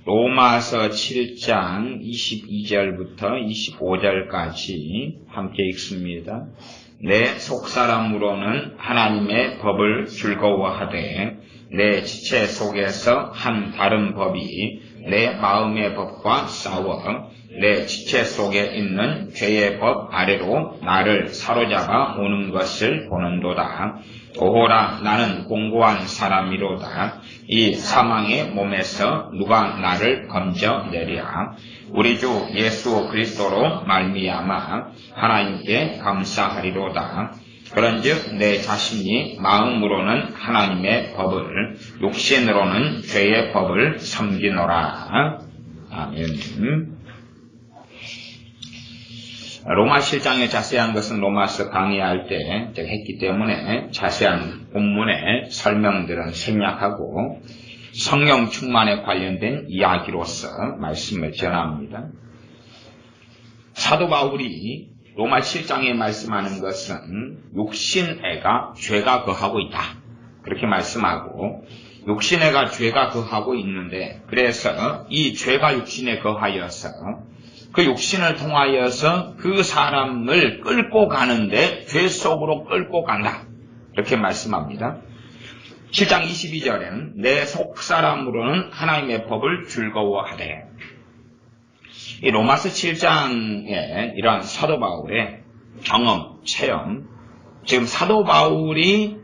로마서 7장 22절부터 25절까지 함께 읽습니다. 내 속사람으로는 하나님의 법을 즐거워하되 내 지체 속에서 한 다른 법이 내 마음의 법과 싸워 내 지체 속에 있는 죄의 법 아래로 나를 사로잡아 오는 것을 보는도다. 오호라, 나는 공고한 사람이로다. 이 사망의 몸에서 누가 나를 건져내랴. 우리 주 예수 그리스도로 말미암아 하나님께 감사하리로다. 그런즉 내 자신이 마음으로는 하나님의 법을, 육신으로는 죄의 법을 섬기노라. 아멘. 로마 7장에 자세한 것은 로마서 강의할 때 제가 했기 때문에 자세한 본문의 설명들은 생략하고 성령 충만에 관련된 이야기로서 말씀을 전합니다. 사도 바울이 로마 7장에 말씀하는 것은 육신애가 죄가 거하고 있다. 그렇게 말씀하고 육신애가 죄가 거하고 있는데 그래서 이 죄가 육신에 거하여서 그 육신을 통하여서 그 사람을 끌고 가는데 죄 속으로 끌고 간다. 이렇게 말씀합니다. 7장 22절에는 내 속사람으로는 하나님의 법을 즐거워하되, 이 로마서 7장에 이러한 사도 바울의 경험, 체험, 지금 사도 바울이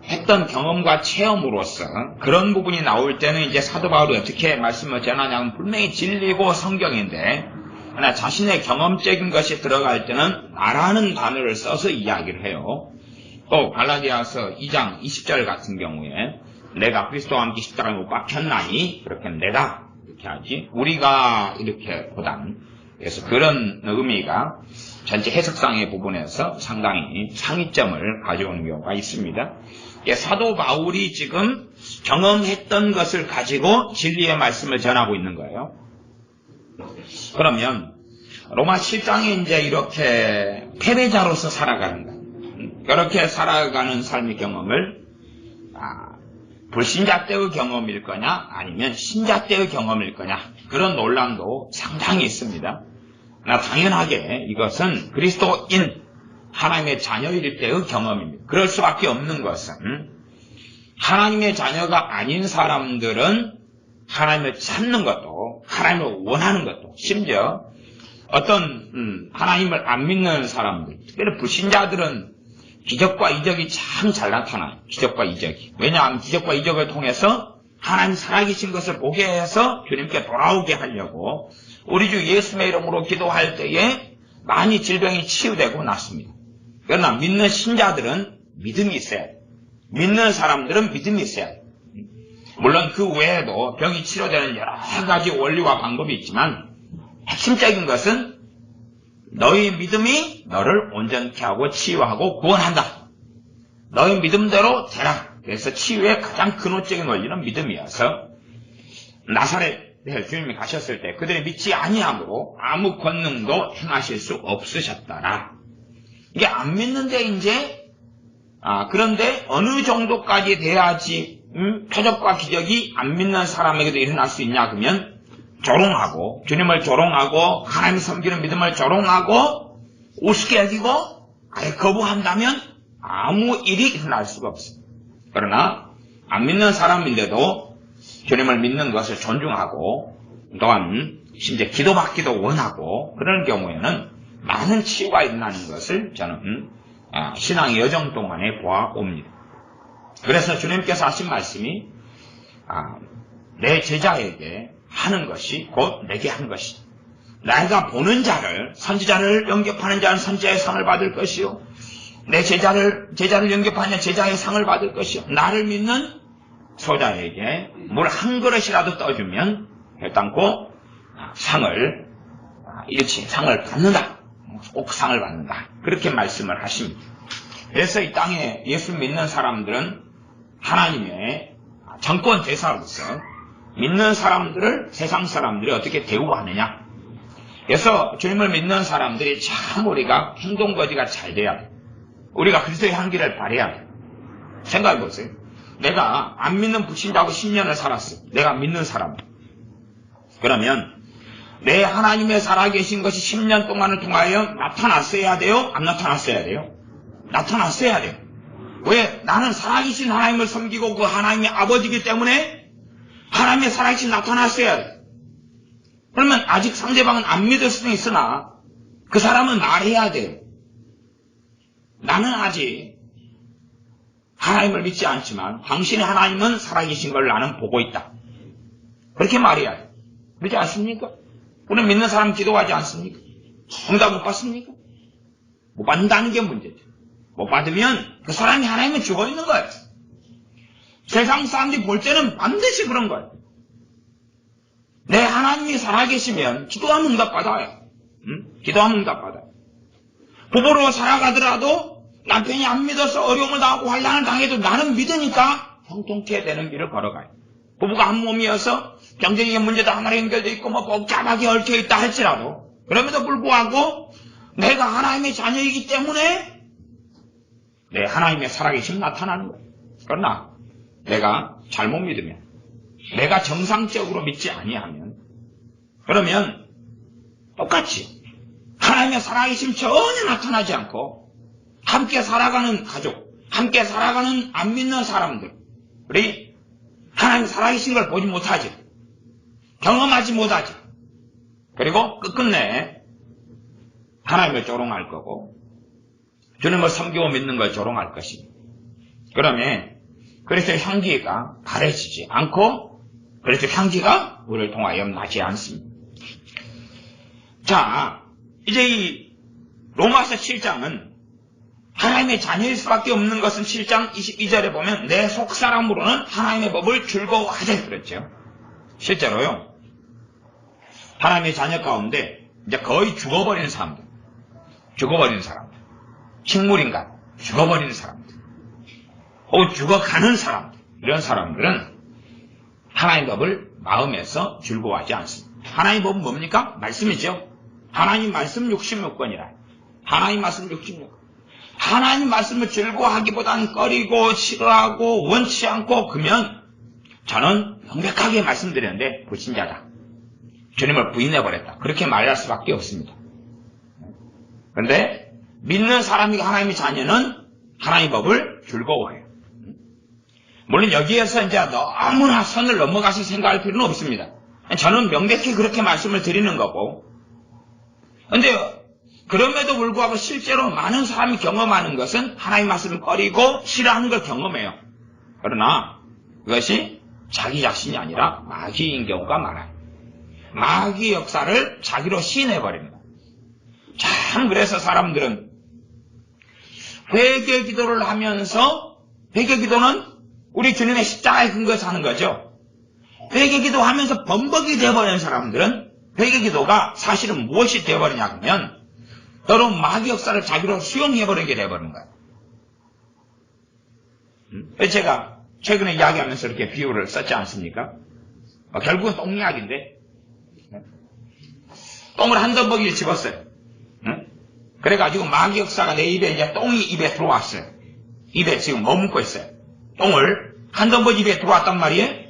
했던 경험과 체험으로서 그런 부분이 나올 때는 이제 사도 바울이 어떻게 말씀을 전하냐면 분명히 진리고 성경인데 그러나 자신의 경험적인 것이 들어갈 때는 나라는 단어를 써서 이야기를 해요. 또 갈라디아서 2장 20절 같은 경우에 내가 그리스도와 함께 십자가에 못 박혔나니 그렇게 내가 이렇게 하지 우리가 이렇게 보단 그래서 그런 의미가 전체 해석상의 부분에서 상당히 상위점을 가져오는 경우가 있습니다. 사도 바울이 지금 경험했던 것을 가지고 진리의 말씀을 전하고 있는 거예요. 그러면 로마 7장에 이제 이렇게 패배자로서 살아가는 거예요. 그렇게 살아가는 삶의 경험을 불신자 때의 경험일 거냐 아니면 신자 때의 경험일 거냐 그런 논란도 상당히 있습니다. 그러나 당연하게 이것은 그리스도인 하나님의 자녀일 때의 경험입니다. 그럴 수밖에 없는 것은 하나님의 자녀가 아닌 사람들은 하나님을 찾는 것도 하나님을 원하는 것도 심지어 어떤 하나님을 안 믿는 사람들 특별히 불신자들은 기적과 이적이 참 잘 나타나요. 기적과 이적이. 왜냐하면 기적과 이적을 통해서 하나님 살아계신 것을 보게 해서 주님께 돌아오게 하려고 우리 주 예수의 이름으로 기도할 때에 많이 질병이 치유되고 났습니다. 그러나 믿는 신자들은 믿음이 있어야 돼요. 믿는 사람들은 믿음이 있어야 돼요. 물론 그 외에도 병이 치료되는 여러 가지 원리와 방법이 있지만 핵심적인 것은 너희 믿음이 너를 온전케 하고 치유하고 구원한다. 너희 믿음대로 되라. 그래서 치유의 가장 근원적인 원리는 믿음이어서 나사렛에 주님이 가셨을 때 그들이 믿지 아니함으로 아무 권능도 행하실 수 없으셨더라. 이게 안 믿는데 이제 그런데 어느 정도까지 돼야지 표적과 기적이 안 믿는 사람에게도 일어날 수 있냐 그러면 조롱하고 주님을 조롱하고 하나님 섬기는 믿음을 조롱하고 우습게 여기고 아예 거부한다면 아무 일이 일어날 수가 없어요. 그러나 안 믿는 사람인데도 주님을 믿는 것을 존중하고 또한 심지어 기도받기도 원하고 그런 경우에는 많은 치유가 일어나는 것을 저는 신앙의 여정 동안에 보아옵니다. 그래서 주님께서 하신 말씀이 내 제자에게 하는 것이 곧 내게 한 것이 내가 보는 자를 선지자를 영접하는 자는 선지자의 상을 받을 것이요 내 제자를 영접하는 제자의 상을 받을 것이요 나를 믿는 소자에게 물 한 그릇이라도 떠주면 결단코 상을 일치 상을 받는다. 꼭 상을 받는다. 그렇게 말씀을 하십니다. 그래서 이 땅에 예수 믿는 사람들은 하나님의 정권 대사로서 믿는 사람들을 세상 사람들이 어떻게 대우하느냐. 그래서 주님을 믿는 사람들이 참 우리가 행동거지가 잘 돼야 돼. 우리가 그리스도의 향기를 발해야 돼. 생각해보세요. 내가 안 믿는 불신자하고 10년을 살았어. 내가 믿는 사람. 그러면 내 하나님의 살아계신 것이 10년 동안을 통하여 나타났어야 돼요? 안 나타났어야 돼요? 나타났어야 돼요. 왜? 나는 살아계신 하나님을 섬기고 그 하나님의 아버지이기 때문에 하나님의 살아계신 나타났어야 돼요. 그러면 아직 상대방은 안 믿을 수는 있으나 그 사람은 말해야 돼요. 나는 아직 하나님을 믿지 않지만 당신의 하나님은 살아계신 걸 나는 보고 있다. 그렇게 말해야 돼요. 그렇지 않습니까? 우리는 믿는 사람 기도하지 않습니까? 응답 못 받습니까? 못 받는다는 게 문제죠. 못 받으면 그 사람이 하나님은 죽어 있는 거예요. 세상 사람들이 볼 때는 반드시 그런 거예요. 내 하나님이 살아계시면 기도하면 응답 받아요. 기도하면 응답 받아요. 부부로 살아가더라도 남편이 안 믿어서 어려움을 당하고 환난을 당해도 나는 믿으니까 형통케 되는 길을 걸어가요. 부부가 한 몸이어서 경제적인 문제도 하나로 연결되어 있고 뭐 복잡하게 얽혀 있다 할지라도 그럼에도 불구하고 내가 하나님의 자녀이기 때문에 내 하나님의 살아계심 나타나는 거예요. 그러나 내가 잘못 믿으면 내가 정상적으로 믿지 아니하면 그러면 똑같이 하나님의 살아계심 전혀 나타나지 않고 함께 살아가는 가족, 함께 살아가는 안 믿는 사람들이 하나님 살아계신 걸 보지 못하지, 경험하지 못하지. 그리고 끝끝내 하나님을 조롱할 거고 주님을 섬기고 믿는 걸 조롱할 것입니다. 그러면 그리스도의 향기가 바래지지 않고 그리스도의 향기가 우리를 통하여 나지 않습니다. 자, 이제 이 로마서 7장은 하나님의 자녀일 수밖에 없는 것은 7장 22절에 보면 내 속사람으로는 하나님의 법을 즐거워하자 그랬죠. 실제로요. 하나님의 자녀 가운데 이제 거의 죽어버린 사람들, 식물인간, 죽어버리는 사람들, 혹은 죽어가는 사람들, 이런 사람들은 하나님의 법을 마음에서 즐거워하지 않습니다. 하나님의 법은 뭡니까? 말씀이죠. 하나님 말씀 66권이라. 하나님 말씀 66권. 하나님 말씀을 즐거워하기보다는 꺼리고 싫어하고 원치 않고 그러면 저는 명백하게 말씀드렸는데 불신자다. 주님을 부인해버렸다. 그렇게 말할 수밖에 없습니다. 그런데 믿는 사람이 하나님의 자녀는 하나님의 법을 즐거워해요. 물론 여기에서 이제 너무나 선을 넘어가서 생각할 필요는 없습니다. 저는 명백히 그렇게 말씀을 드리는 거고. 그런데 그럼에도 불구하고 실제로 많은 사람이 경험하는 것은 하나님 말씀을 꺼리고 싫어하는 걸 경험해요. 그러나 그것이 자기 자신이 아니라 마귀인 경우가 많아요. 마귀 역사를 자기로 시인해버립니다. 참 그래서 사람들은 회개 기도를 하면서 회개 기도는 우리 주님의 십자가에 근거해서 하는 거죠. 회개 기도하면서 범벅이 되어버리는 사람들은 회개 기도가 사실은 무엇이 되어버리냐 하면 여러분 마귀 역사를 자기로 수용해버리는 게 되어버리는 거예요. 제가 최근에 이야기하면서 이렇게 비유를 썼지 않습니까? 결국은 똥 이야기인데 똥을 한 덤벅이를 집었어요. 그래가지고 마귀 역사가 내 입에 이제 똥이 입에 들어왔어요. 입에 지금 머문고 있어요. 똥을 한 덤벅이 입에 들어왔단 말이에요.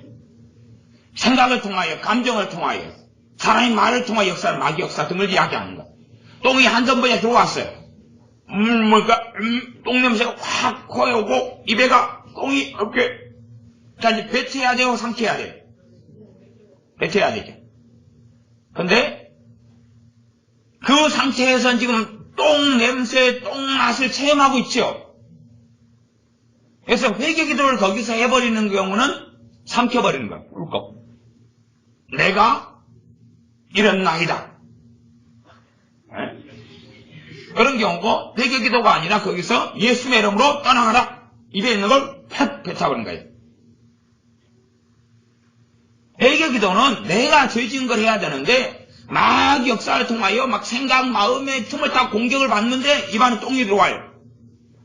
생각을 통하여 감정을 통하여 사람의 말을 통하여 역사를 마귀 역사 등을 이야기하는 거. 똥이 한 덤벅이에 들어왔어요. 똥 냄새가 확 코에 오고 입에가 똥이 이렇게 자 이제 뱉어야 돼요, 삼켜야 돼요? 뱉어야 되죠. 근데 그 상태에서 지금 똥 냄새, 똥 맛을 체험하고 있죠. 그래서 회개 기도를 거기서 해버리는 경우는 삼켜버리는 거예요. 꿀꺽. 내가 이런 나이다. 그런 경우고 회개 기도가 아니라 거기서 예수의 이름으로 떠나가라. 입에 있는 걸 팍 뱉어버리는 거예요. 회개 기도는 내가 죄 지은 걸 해야 되는데 막 역사를 통하여 막 생각, 마음의 틈을 다 공격을 받는데 입안에 똥이 들어와요.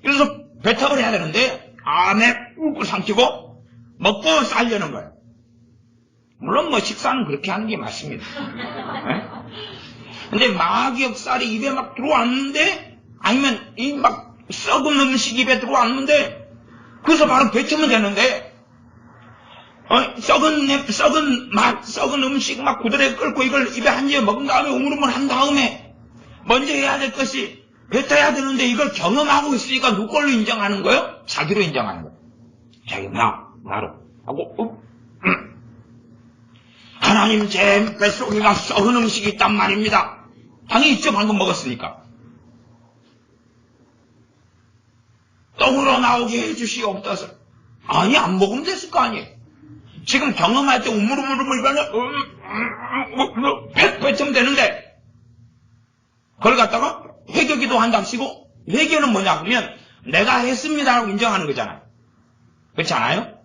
그래서 뱉어버려야 해야 되는데 안에 꿀꿀 삼키고 먹고 살려는 거예요. 물론 뭐 식사는 그렇게 하는 게 맞습니다. 근데 마귀 역살이 입에 막 들어왔는데 아니면 이 막 썩은 음식 입에 들어왔는데 그래서 바로 뱉으면 되는데 썩은 맛, 썩은 음식 막 구들에 끓고 이걸 입에 한 입에 먹은 다음에 우물우물 한 다음에 먼저 해야 될 것이 뱉어야 되는데 이걸 경험하고 있으니까 누굴로 인정하는 거예요? 자기로 인정하는 거예요. 자기 나로 하고 하나님 제 뱃속에 썩은 음식이 있단 말입니다. 당연히 있죠. 방금 먹었으니까. 떡으로 나오게 해주시옵소서. 아니 안 먹으면 됐을 거 아니에요. 지금 경험할 때 우물우물 뱉으면 되는데 그걸 갖다가 회개기도 한답시고 회개는 뭐냐 그러면 내가 했습니다라고 인정하는 거잖아요. 그렇지 않아요?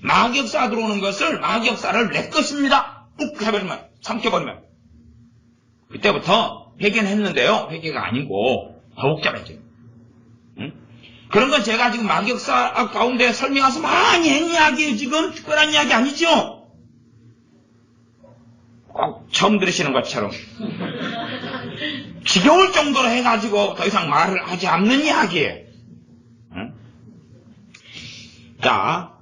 마귀역사 들어오는 것을 마귀역사를 내 것입니다 욱 해버리면 삼켜버리면 그때부터 회개는 했는데요. 회개가 아니고 더 복잡해져. 응? 그런 건 제가 지금 마귀역사 가운데 설명해서 많이 한 이야기예요. 지금 특별한 이야기 아니죠? 꼭 처음 들으시는 것처럼 지겨울 정도로 해가지고 더 이상 말을 하지 않는 이야기예요. 응? 자,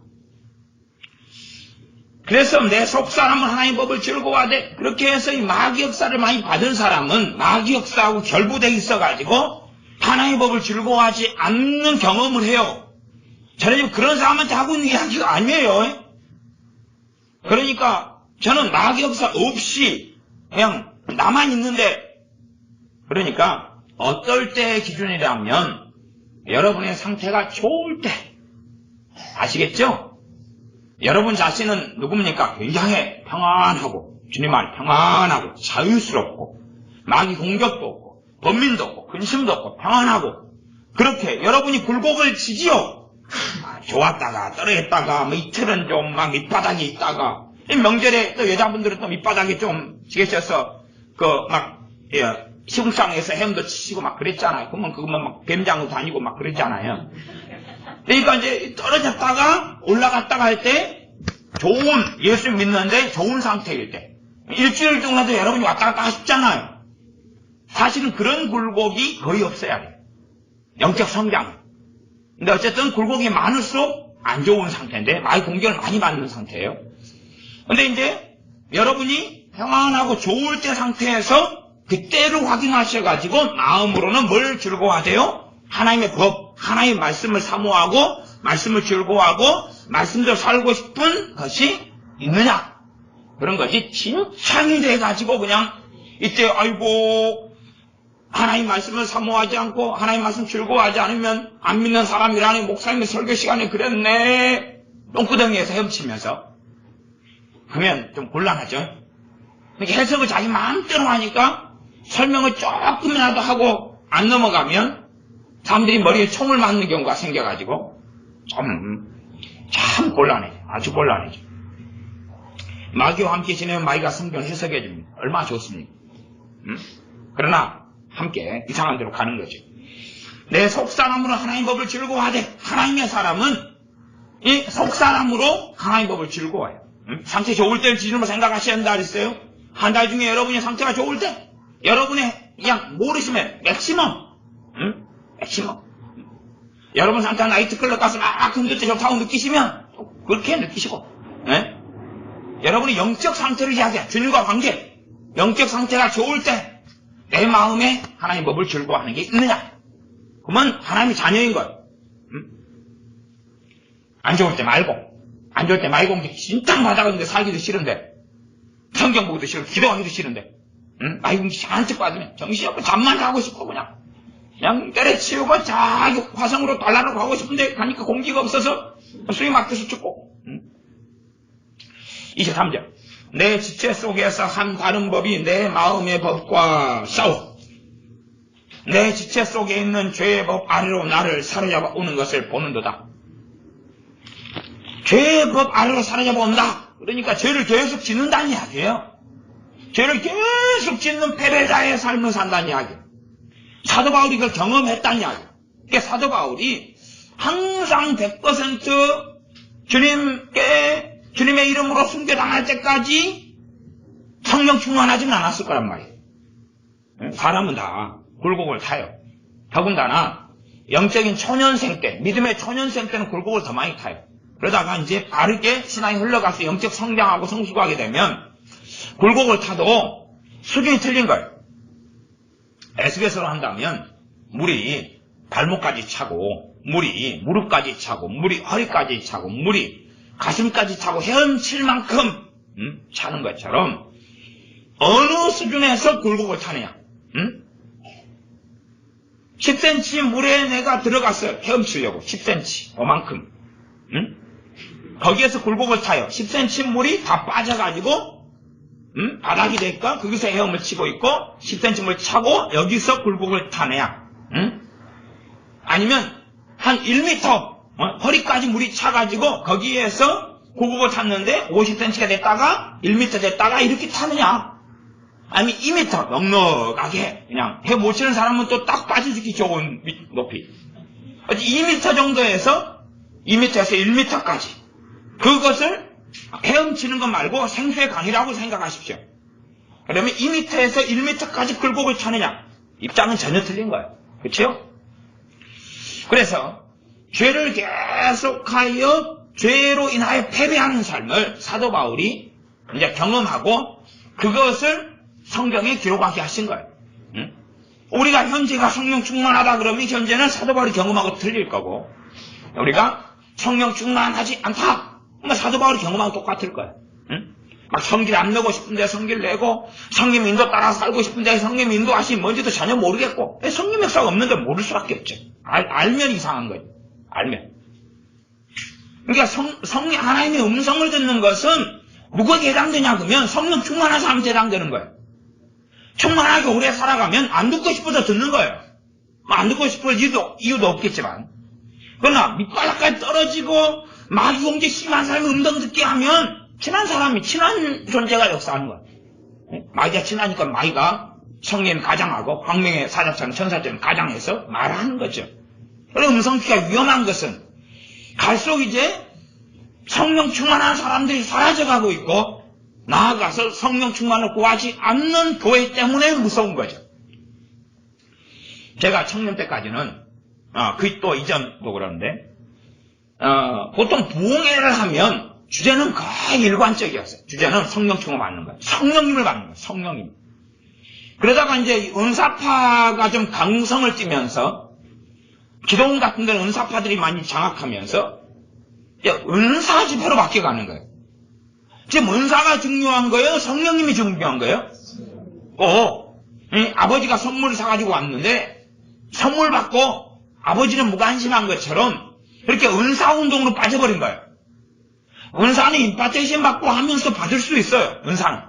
그래서 내 속사람은 하나님의 법을 즐거워하되 그렇게 해서 이 마귀역사를 많이 받은 사람은 마귀역사하고 결부되어 있어가지고 하나님의 법을 즐거워하지 않는 경험을 해요. 저는 지금 그런 사람한테 하고 있는 이야기가 아니에요. 그러니까 저는 마귀역사 없이 그냥 나만 있는데 그러니까 어떨 때의 기준이라면 여러분의 상태가 좋을 때 아시겠죠? 여러분 자신은 누굽니까? 굉장히 평안하고 주님 안에 평안하고 자유스럽고 마귀 공격도 없고 범민도 없고 근심도 없고 평안하고 그렇게 여러분이 굴곡을 치지요. 좋았다가 떨어졌다가 뭐 이틀은 좀 막 밑바닥에 있다가 명절에 또 여자분들은 또 밑바닥에 좀 지게셔서 시궁상에서 헤엄도 치시고 막 그랬잖아요. 그러면 막 뱀장도 다니고 막 그랬잖아요. 그러니까 이제 떨어졌다가 올라갔다가 할 때 좋은 예수 믿는데 좋은 상태일 때 일주일 동안도 여러분이 왔다 갔다 하셨잖아요. 사실은 그런 굴곡이 거의 없어야 돼요. 영적 성장. 근데 어쨌든 굴곡이 많을수록 안 좋은 상태인데 많이 공격을 많이 받는 상태예요. 근데 이제 여러분이 평안하고 좋을 때 상태에서 그때를 확인하셔가지고 마음으로는 뭘 즐거워하세요? 하나님의 법, 하나님의 말씀을 사모하고 말씀을 즐거워하고 말씀대로 살고 싶은 것이 있느냐? 그런 것이 진창이 돼가지고 그냥 이때 아이고 하나님 말씀을 사모하지 않고 하나님 말씀 즐거워하지 않으면 안 믿는 사람이라니 목사님의 설교 시간에 그랬네 똥구덩이에서 헤엄치면서 그러면 좀 곤란하죠. 해석을 자기 마음대로 하니까 설명을 조금이라도 하고 안 넘어가면 사람들이 머리에 총을 맞는 경우가 생겨가지고 참 곤란해요. 아주 곤란해요. 마귀와 함께 지내면 마귀가 성경을 해석해 줍니다. 얼마나 좋습니까? 그러나 함께 이상한 대로 가는 거죠. 내 속사람으로 하나님 법을 즐거워하되 하나님의 사람은 이 속사람으로 하나님 법을 즐거워해요. 상태 좋을 때를 기준으로 생각하셔야 한다 그랬어요. 한 달 중에 여러분의 상태가 좋을 때 여러분의 그냥 모르시면 맥시멈 여러분 상태가 나이트클럽 가서 막 흔들 때 좋다고 느끼시면 그렇게 느끼시고 여러분이 영적 상태를 이야기해요. 주님과 관계 영적 상태가 좋을 때 내 마음에 하나님 법을 즐거워하는 게 있느냐 그러면 하나님의 자녀인 거예요. 안 좋을 때 말고 안 좋을 때 말고 진짜 받아가는데 살기도 싫은데 성경 보기도 싫고 기도하기도 싫은데 마귀 잔뜩 받으면 정신없고 잠만 자고 싶고 그냥 때려치우고 자기 화성으로 달나라로 가고 싶은데 가니까 공기가 없어서 숨이 막혀서 죽고 23절 내 지체 속에서 한 다른 법이 내 마음의 법과 싸워 내 지체 속에 있는 죄의 법 아래로 나를 사로잡아 오는 것을 보는도다. 죄의 법 아래로 사로잡아 온다. 그러니까 죄를 계속 짓는다는 이야기예요. 죄를 계속 짓는 패배자의 삶을 산다는 이야기예요. 사도 바울이 그걸 경험했다는 이야기예요. 그러니까 사도 바울이 항상 100% 주님의 이름으로 순교당할 때까지 성령 충만하지는 않았을 거란 말이에요. 사람은 다 굴곡을 타요. 더군다나 영적인 초년생 때, 믿음의 초년생 때는 굴곡을 더 많이 타요. 그러다가 이제 바르게 신앙이 흘러가서 영적 성장하고 성숙하게 되면 굴곡을 타도 수준이 틀린 거예요. 에스겔서로 한다면 물이 발목까지 차고, 물이 무릎까지 차고, 물이 허리까지 차고, 물이 가슴까지 차고 헤엄칠 만큼 차는 것처럼 어느 수준에서 굴곡을 타느냐. 10cm 물에 내가 들어갔어요. 헤엄치려고. 10cm. 그만큼. 거기에서 굴곡을 타요. 10cm 물이 다 빠져가지고 바닥이 되니까 거기서 헤엄을 치고 있고 10cm 물 차고 여기서 굴곡을 타느냐. 아니면 한 1m 허리까지 물이 차가지고 거기에서 굴곡을 탔는데 50cm가 됐다가 1m 됐다가 이렇게 타느냐. 아니면 2m 넉넉하게 그냥 헤엄 못 치는 사람은 또 딱 빠져주기 좋은 높이. 2m 정도에서 2m에서 1m까지 그것을 헤엄치는 것 말고 생수의 강이라고 생각하십시오. 그러면 2m에서 1m까지 굴곡을 타느냐. 입장은 전혀 틀린 거예요. 그렇죠? 그래서 죄를 계속하여 죄로 인하여 패배하는 삶을 사도 바울이 이제 경험하고 그것을 성경에 기록하게 하신 거예요. 우리가 현재가 성령 충만하다 그러면 현재는 사도 바울이 경험하고 틀릴 거고, 우리가 성령 충만하지 않다 그러면 사도 바울이 경험하고 똑같을 거예요. 막 성길 안 내고 싶은데 성길 내고, 성령 인도 따라 살고 싶은데 성령 인도하시면 뭔지도 전혀 모르겠고, 성령 역사가 없는데 모를 수밖에 없죠. 알면 이상한 거예요. 알면. 그러니까 성령 하나님의 음성을 듣는 것은 누구에게 해당되냐 그러면 성령 충만한 사람한테 해당되는 거예요. 충만하게 오래 살아가면 안 듣고 싶어서 듣는 거예요. 안 듣고 싶을 이유도 없겠지만. 그러나 밑바닥까지 떨어지고 마귀공제 심한 사람이 음성 듣게 하면 친한 사람이, 친한 존재가 역사하는 거예요. 마귀가 친하니까 마귀가 성령 가장하고 광명의 사자처럼 천사처럼 가장해서 말하는 거죠. 그래서 음성 듣기가 위험한 것은 갈수록 이제 성령 충만한 사람들이 사라져가고 있고, 나아가서 성령 충만을 구하지 않는 교회 때문에 무서운 거죠. 제가 청년 때까지는 그 또 이전도 그러는데 보통 부흥회를 하면 주제는 거의 일관적이었어요. 주제는 성령 충만 받는 거예요. 성령님을 받는 거예요. 성령님. 그러다가 이제 은사파가 좀 강성을 띠면서 기도원 같은 데는 은사파들이 많이 장악하면서 은사 집회로 바뀌어가는 거예요. 지금 은사가 중요한 거예요? 성령님이 중요한 거예요? 아버지가 선물을 사가지고 왔는데 선물 받고 아버지는 무관심한 것처럼 그렇게 은사운동으로 빠져버린 거예요. 은사는 임파테이션 받고 하면서 받을 수 있어요. 은사는.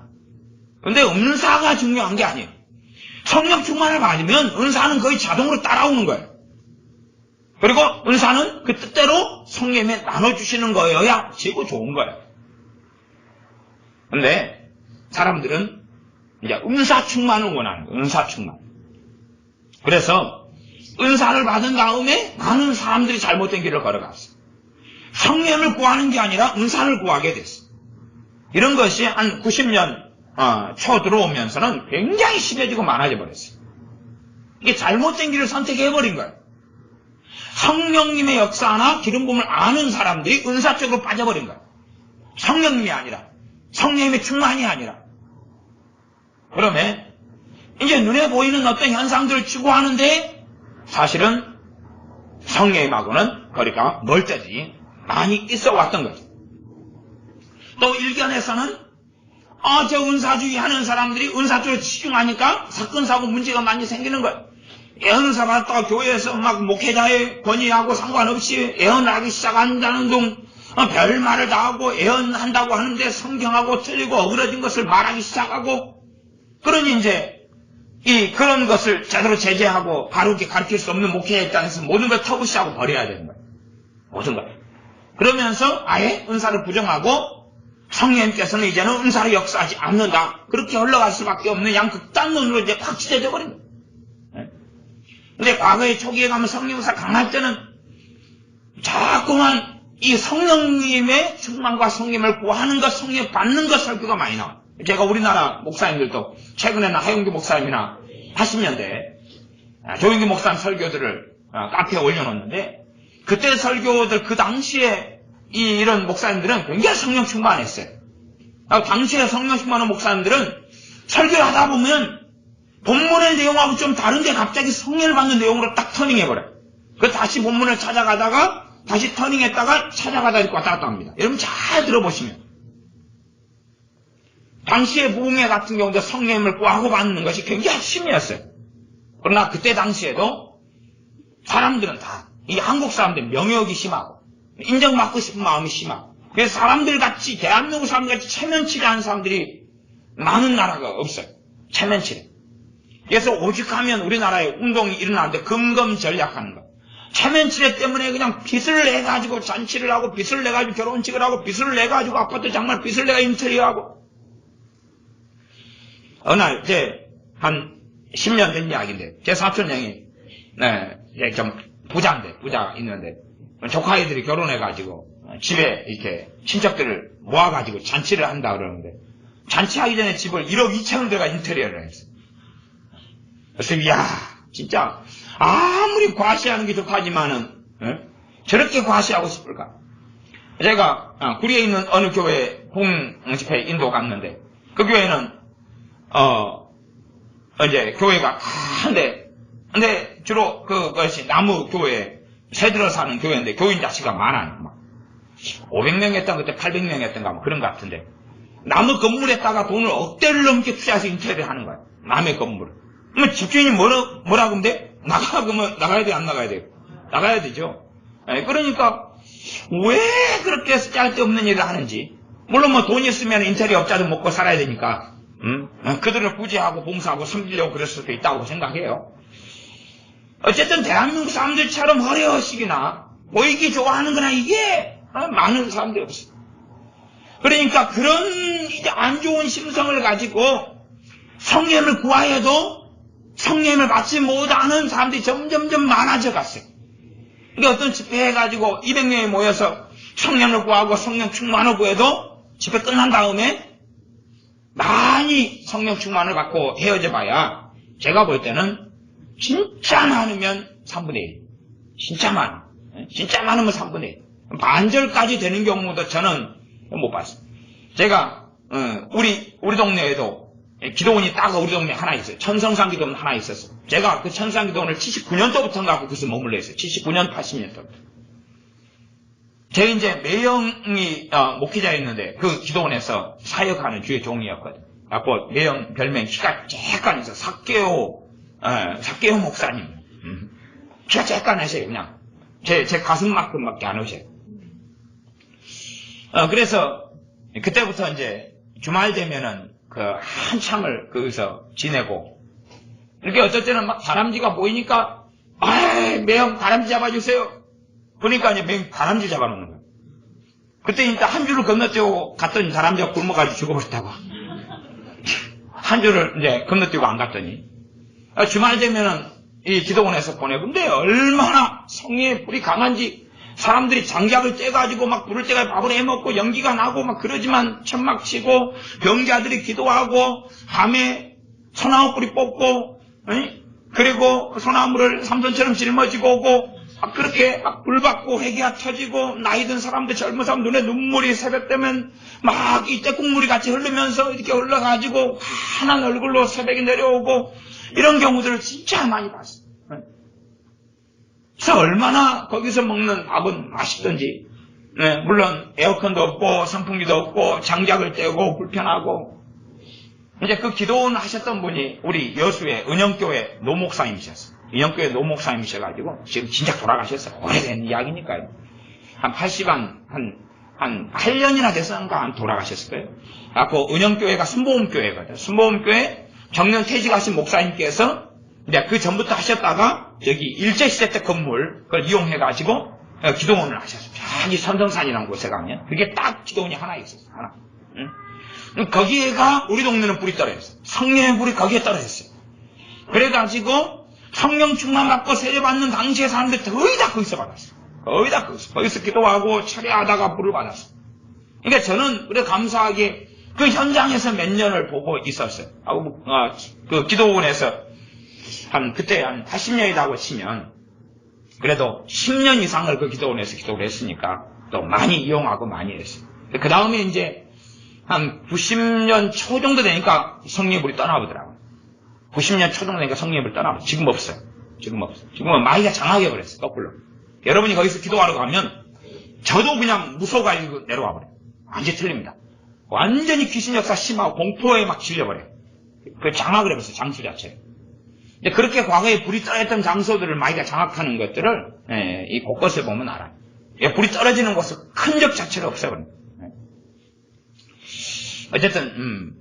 근데 은사가 중요한 게 아니에요. 성령 충만을 받으면 은사는 거의 자동으로 따라오는 거예요. 그리고 은사는 그 뜻대로 성령님이 나눠주시는 거여야 제일 좋은 거예요. 근데 사람들은 이제 은사 충만을 원하는 거예요. 은사 충만. 그래서 은사를 받은 다음에 많은 사람들이 잘못된 길을 걸어갔어요. 성령을 구하는 게 아니라 은사를 구하게 됐어요. 이런 것이 한 90년 초 들어오면서는 굉장히 심해지고 많아져 버렸어요. 이게 잘못된 길을 선택해버린 거예요. 성령님의 역사나 기름 부음을 아는 사람들이 은사 쪽으로 빠져버린 거예요. 성령님이 아니라, 성령님의 충만이 아니라. 그러면 이제 눈에 보이는 어떤 현상들을 추구하는데 사실은 성령님하고는 거리가 멀 때들이 많이 있어 왔던 거죠. 또 일견에서는 저 은사주의 하는 사람들이 은사 쪽에 집중하니까 사건 사고 문제가 많이 생기는 거예요. 예언사 받다가 교회에서 막 목회자의 권위하고 상관없이 예언하기 시작한다는 둥 별말을 다 하고 예언한다고 하는데 성경하고 틀리고 어그러진 것을 말하기 시작하고, 그러니 이제 그런 것을 제대로 제재하고 바르게 가르칠 수 없는 목회자 입장에서 모든 걸 터부시하고 버려야 되는 거예요. 모든 걸. 그러면서 아예 은사를 부정하고 성령님께서는 이제는 은사를 역사하지 않는다. 그렇게 흘러갈 수밖에 없는 양극단론으로 이제 확실해져 버린 거예요. 근데 과거에 초기에 가면 성령사 강할 때는 자꾸만 이 성령님의 충만과 성령을 구하는 것, 성령 받는 것 설교가 많이 나와요. 제가 우리나라 목사님들도 최근에는 하용규 목사님이나 80년대 조용규 목사님 설교들을 카페에 올려놓는데, 그때 설교들 그 당시에 이런 목사님들은 굉장히 성령 충만했어요. 당시에 성령 충만한 목사님들은 설교를 하다 보면 본문의 내용하고 좀 다른데 갑자기 성령을 받는 내용으로 딱 터닝해버려요. 그 다시 본문을 찾아가다가 다시 터닝했다가 찾아가다 이렇게 왔다 갔다 합니다. 여러분 잘 들어보시면 당시에 무궁회 같은 경우도 성령을 구하고 받는 것이 굉장히 핵심이었어요. 그러나 그때 당시에도 사람들은 다 이 한국 사람들 명예욕이 심하고 인정받고 싶은 마음이 심하고 그래서 사람들 같이 대한민국 사람들 같이 체면치레 하는 사람들이 많은 나라가 없어요. 체면치레. 그래서 오죽하면 우리나라에 운동이 일어나는데 금검전략하는 거. 체면치레 때문에 그냥 빚을 내가지고 잔치를 하고 빚을 내가지고 결혼식을 하고 빚을 내가지고 아파트 장말 빚을 내가 인테리어하고. 어느 날 이제 한 10년 된 이야기인데 제 사촌 형이 이제 좀 부자 있는데 조카애들이 결혼해가지고 집에 이렇게 친척들을 모아가지고 잔치를 한다 그러는데 잔치하기 전에 집을 1억 2천원 들어가 인테리어를 했어. 그래서 이야 진짜 아무리 과시하는 게 좋다지만은 저렇게 과시하고 싶을까? 제가 구리에 있는 어느 교회 홍집회 인도 갔는데 그 교회는 이제 교회가 큰데 근데 주로 그것이 나무 교회 새들어 사는 교회인데 교인 자체가 많아요. 막 500명 했던 그때 800명 했던가 뭐 그런 것 같은데 남의 건물에다가 돈을 억대를 넘게 투자해서 인테리어 하는 거야. 남의 건물을. 그러면 집주인이 뭐라고 하면 돼? 그러면 나가야 돼, 안 나가야 돼? 나가야 되죠. 그러니까 왜 그렇게 쓸데없는 일을 하는지. 물론 뭐 돈이 있으면 인테리어 업자도 먹고 살아야 되니까 그들을 구제하고 봉사하고 섬기려고 그럴 수도 있다고 생각해요. 어쨌든 대한민국 사람들처럼 허례허식이나 보이기 좋아하는 거나 이게 많은 사람들이 없어. 그러니까 그런 이제 안 좋은 심성을 가지고 성령을 구하여도 성령을 받지 못하는 사람들이 점점점 많아져 갔어요. 그러니까 어떤 집회 해가지고 200명이 모여서 성령을 구하고 성령 충만을 구해도 집회 끝난 다음에 많이 성령 충만을 받고 헤어져 봐야 제가 볼 때는 진짜 많으면 3분의 1. 진짜 많으면 3분의 1. 반절까지 되는 경우도 저는 못 봤어요. 제가 우리 동네에도 기도원이 딱 우리 동네에 하나 있어요. 천성산 기도원 하나 있었어요. 제가 그 천성산 기도원을 79년도부터인가 거기서 머물러 있어요. 79년, 80년도부터. 제 이제 매형이 목회자였는데 그 기도원에서 사역하는 주의 종이었거든. 그래서 매형 별명 키가 쬐깐해서 삭개오 목사님. 키가 쬐깐하셔요. 그냥 제 가슴만큼밖에 안 오셔요. 그래서 그때부터 이제 주말 되면은 한참을 거기서 지내고 이렇게 어쩔 때는 막 다람쥐가 보이니까 매형 다람쥐 잡아주세요. 그러니까 이제 매형 다람쥐 잡아놓는 거예요. 그때 일단 한 줄을 건너뛰고 갔더니 다람쥐가 굶어가지고 죽어버렸다고. 한 줄을 이제 건너뛰고 안 갔더니 주말 되면은 이 기도원에서 보내고 근데 얼마나 성령의 불이 강한지 사람들이 장작을 떼가지고 막 불을 떼가 밥을 해먹고 연기가 나고 막 그러지만 천막 치고 병자들이 기도하고 밤에 소나무 뿌리 뽑고 그리고 소나무를 삼손처럼 짊어지고 오고 막 그렇게 막 불 받고 회개가 터지고 나이 든 사람들 젊은 사람 눈에 눈물이 새벽 되면 막 이 떼국물이 같이 흐르면서 이렇게 흘러가지고 환한 얼굴로 새벽에 내려오고 이런 경우들을 진짜 많이 봤어요. 그래서 얼마나 거기서 먹는 밥은 맛있던지. 물론 에어컨도 없고 선풍기도 없고 장작을 떼고 불편하고. 이제 그 기도원 하셨던 분이 우리 여수의 은영교회 노목사님이셨어요. 은영교회 노목사님이셔가지고 지금 진짜 돌아가셨어요. 오래된 이야기니까요. 한 한 8년이나 됐었는가 한 돌아가셨을 거예요. 그 은영교회가 순복음교회거든요. 순복음교회 정년 퇴직하신 목사님께서 이제 그 전부터 하셨다가 여기 일제시대 때 건물 그걸 이용해가지고 기도원을 하셨어요. 저기 선성산이라는 곳에 가면 그게 딱 기도원이 하나 있었어요. 하나. 거기에가 우리 동네는 불이 떨어졌어요. 성령의 불이 거기에 떨어졌어요. 그래가지고 성령 충만 받고 세례받는 당시의 사람들 거의 다 거기서 받았어요. 거의 다 거기서 기도하고 차례하다가 불을 받았어요. 그러니까 저는 그래 감사하게 그 현장에서 몇 년을 보고 있었어요. 그 기도원에서 그때 한 80년이라고 치면 그래도 10년 이상을 그 기도원에서 기도를 했으니까 또 많이 이용하고 많이 했어요. 그 다음에 이제 한 90년 초 정도 되니까 성령불이 떠나보더라고요. 90년 초 정도 되니까 성령불이 떠나보더라고요. 지금 없어요. 지금은 마귀가 장악해 버렸어요. 거꾸로. 여러분이 거기서 기도하러 가면 저도 그냥 무서워가지고 내려와 버려요. 완전히 틀립니다. 완전히 귀신 역사 심하고 공포에 막 질려버려요. 그 장악을 해버렸어요. 장소 자체를. 근데 그렇게 과거에 불이 떨어졌던 장소들을 마귀가 장악하는 것들을 이 곳곳에 보면 알아요. 불이 떨어지는 곳은 큰 적 자체가 없어버립니다. 어쨌든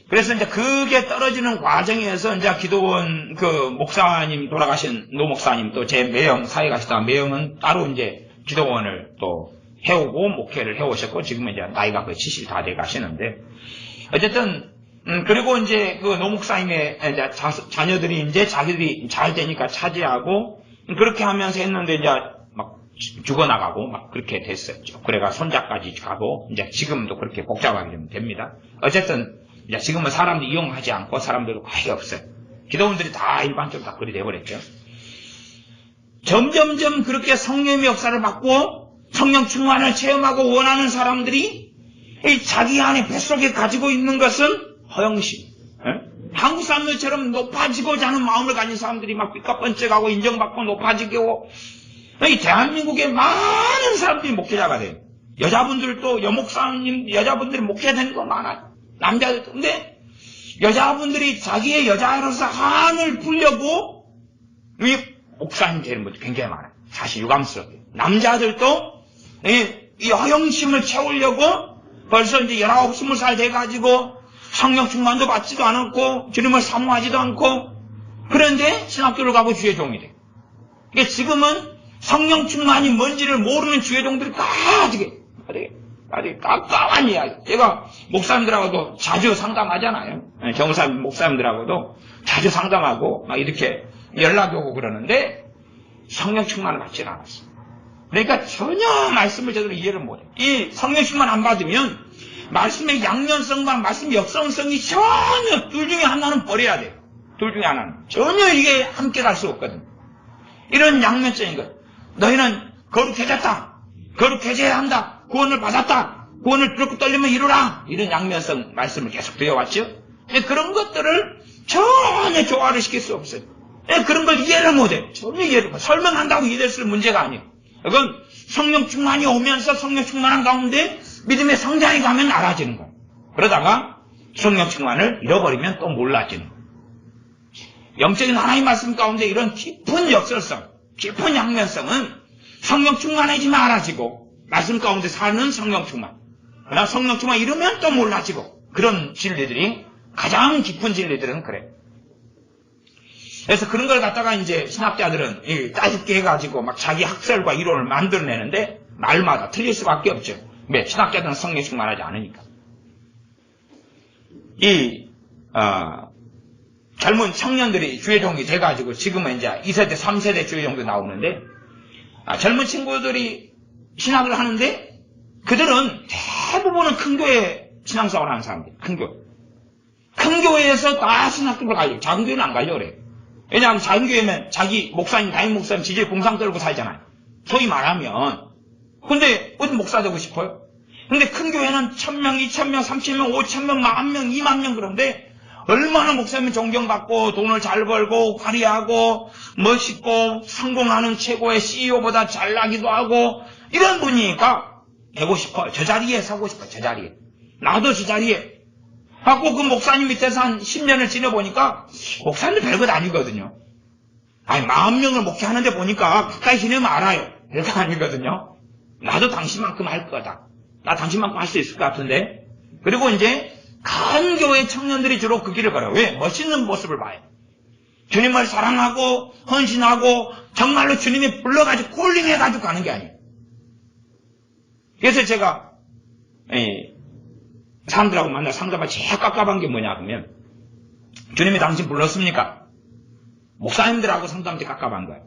그래서 이제 그게 떨어지는 과정에서 이제 기도원 그 목사님 돌아가신 노 목사님 또 제 매형 사회 가시다가 매형은 따로 이제 기도원을 또 해오고 목회를 해오셨고 지금은 이제 나이가 거의 70 다 돼 가시는데 어쨌든 그리고 이제 그 노 목사님의 이제 자녀들이 이제 자기들이 잘 되니까 차지하고 그렇게 하면서 했는데 이제 막 죽어나가고 막 그렇게 됐었죠. 그래가 손자까지 가고 이제 지금도 그렇게 복잡하게 됩니다. 어쨌든 이제 지금은 사람들 이용하지 않고 사람들도 거의 없어요. 기도원들이 다 일반적으로 다 그리 돼버렸죠. 점점점 그렇게 성령의 역사를 받고 성령 충만을 체험하고 원하는 사람들이 자기 안에 뱃속에 가지고 있는 것은 허영심. 한국 사람들처럼 높아지고자 하는 마음을 가진 사람들이 막 삐까뻔쩍하고 인정받고 높아지고 이 대한민국에 많은 사람들이 목회자가 돼요. 여자분들도 여목사님 여자분들이 목회되는 거 많아요. 남자들도. 근데 여자분들이 자기의 여자로서 한을 풀려고 이 목사님 되는 분들 굉장히 많아요. 사실 유감스럽게. 남자들도 이 허영심을 채우려고 벌써 이제 19, 20살 돼가지고 성령 충만도 받지도 않았고 주님을 사모하지도 않고 그런데 신학교를 가고 주의 종이 돼. 그러니까 지금은 성령 충만이 뭔지를 모르는 주의 종들이 아주 깜깜한 이야기. 제가 목사님들하고도 자주 상담하잖아요. 정사 목사님들하고도 자주 상담하고 막 이렇게 연락이 오고 그러는데 성령 충만을 받지 않았어요. 그러니까 전혀 말씀을 제대로 이해를 못해요. 이 성령 충만 안 받으면 말씀의 양면성과 말씀의 역성성이 전혀 둘 중에 하나는 버려야 돼요. 둘 중에 하나는. 전혀 이게 함께 갈 수 없거든요. 이런 양면성인 것. 너희는 거룩해졌다. 거룩해져야 한다. 구원을 받았다. 구원을 부르고 떨리면 이루라. 이런 양면성 말씀을 계속 드려왔죠. 그런 것들을 전혀 조화를 시킬 수 없어요. 그런 걸 이해를 못해. 전혀 이해를 못해. 설명한다고 이해될 수 있는 문제가 아니에요. 그건 성령 충만이 오면서 성령 충만한 가운데 믿음의 성장이 가면 알아지는 거예요. 그러다가 성령 충만을 잃어버리면 또 몰라지는 거예요. 영적인 하나님 말씀 가운데 이런 깊은 역설성, 깊은 양면성은 성령 충만해지면 알아지고 말씀 가운데 사는 성령 충만. 그러나 성령 충만 이러면 또 몰라지고 그런 진리들이 가장 깊은 진리들은 그래. 그래서 그런 걸 갖다가 이제 신학자들은 따집게 해가지고 막 자기 학설과 이론을 만들어내는데 말마다 틀릴 수밖에 없죠. 왜? 신학자들은 성령 충만하지 않으니까. 젊은 청년들이 주의종이 돼가지고 지금은 이제 2세대, 3세대 주의종도 나오는데 젊은 친구들이 신학을 하는데 그들은 대부분은 큰 교회 신앙생활을 하는 사람들. 큰 교회. 큰 교회에서 다 신학교를 가려고. 작은 교회는 안 가려고 그래요. 왜냐하면 작은 교회면 자기 목사님, 담임 목사님 지지에 공상 떨고 살잖아요. 소위 말하면. 근데 어디 목사 되고 싶어요? 근데 큰 교회는 1000명, 2000명, 3000명, 5000명, 10,000명, 20,000명 그런데 얼마나 목사님 존경받고 돈을 잘 벌고 화려하고 멋있고 성공하는 최고의 CEO보다 잘나기도 하고 이런 분이니까 되고 싶어요. 저 자리에 서고 싶어요. 저 자리에. 나도 저 자리에. 하고 그 목사님 밑에서 한 10년을 지내보니까 목사님도 별것 아니거든요. 아니 40명을 목회하는데 보니까 가까이 지내면 알아요. 별거 아니거든요. 나도 당신만큼 할 거다. 나 당신만큼 할 수 있을 것 같은데. 그리고 이제 큰 교회 청년들이 주로 그 길을 걸어요. 왜? 멋있는 모습을 봐요. 주님을 사랑하고 헌신하고 정말로 주님이 불러가지고 콜링해가지고 가는 게 아니에요. 그래서 제가 사람들하고 만나 상담할 제일 깝깝한 게 뭐냐 하면 주님이 당신 불렀습니까? 목사님들하고 상담할 때 깝깝한 거예요.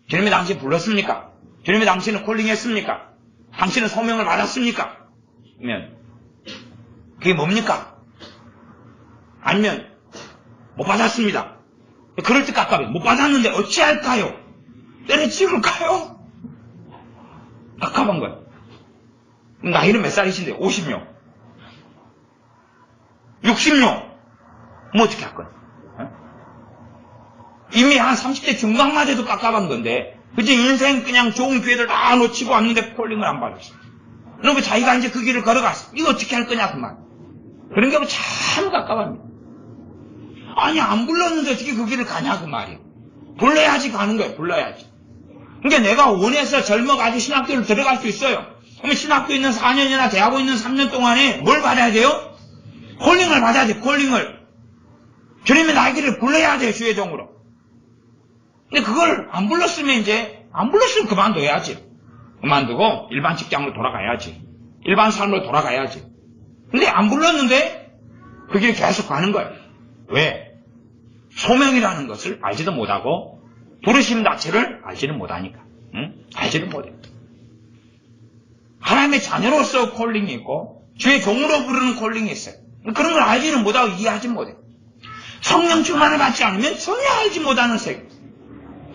주님이 당신 불렀습니까? 주님이 당신을 콜링했습니까? 당신은 소명을 받았습니까? 그러면 그게 뭡니까? 아니면 못 받았습니다. 그럴 때 깝깝해요. 못 받았는데 어찌할까요? 때려치울까요? 깝깝한 거예요. 나이는 몇 살이신데? 50요? 60요? 뭐 어떻게 할 거야? 이미 한 30대 중반만 해도 깝깝한 건데, 그치? 인생 그냥 좋은 기회들 다 놓치고 왔는데 콜링을 안 받았어. 그러면 자기가 이제 그 길을 걸어갔어. 이거 어떻게 할 거냐, 그 말. 그런 경우 참 깝깝합니다. 아니, 안 불렀는데 어떻게 그 길을 가냐, 그 말이에요. 불러야지 가는 거예요, 불러야지. 그러니까 내가 원해서 젊어가지고 신학교를 들어갈 수 있어요. 그러면 신학교 있는 4년이나 대학원 있는 3년 동안에 뭘 받아야 돼요? 콜링을 받아야 돼, 콜링을. 주님의 날개를 불러야 돼요, 주의종으로. 근데 그걸 안 불렀으면 그만둬야지. 그만두고 일반 직장으로 돌아가야지. 일반 삶으로 돌아가야지. 근데 안 불렀는데 그 길을 계속 가는 거예요. 왜? 소명이라는 것을 알지도 못하고 부르심 자체를 알지는 못하니까. 응? 알지는 못해요. 하나님의 자녀로서 콜링이 있고 주의 종으로 부르는 콜링이 있어요. 그런 걸 알지는 못하고 이해하지 못해요. 성령 충만을 받지 않으면 전혀 알지 못하는 세계.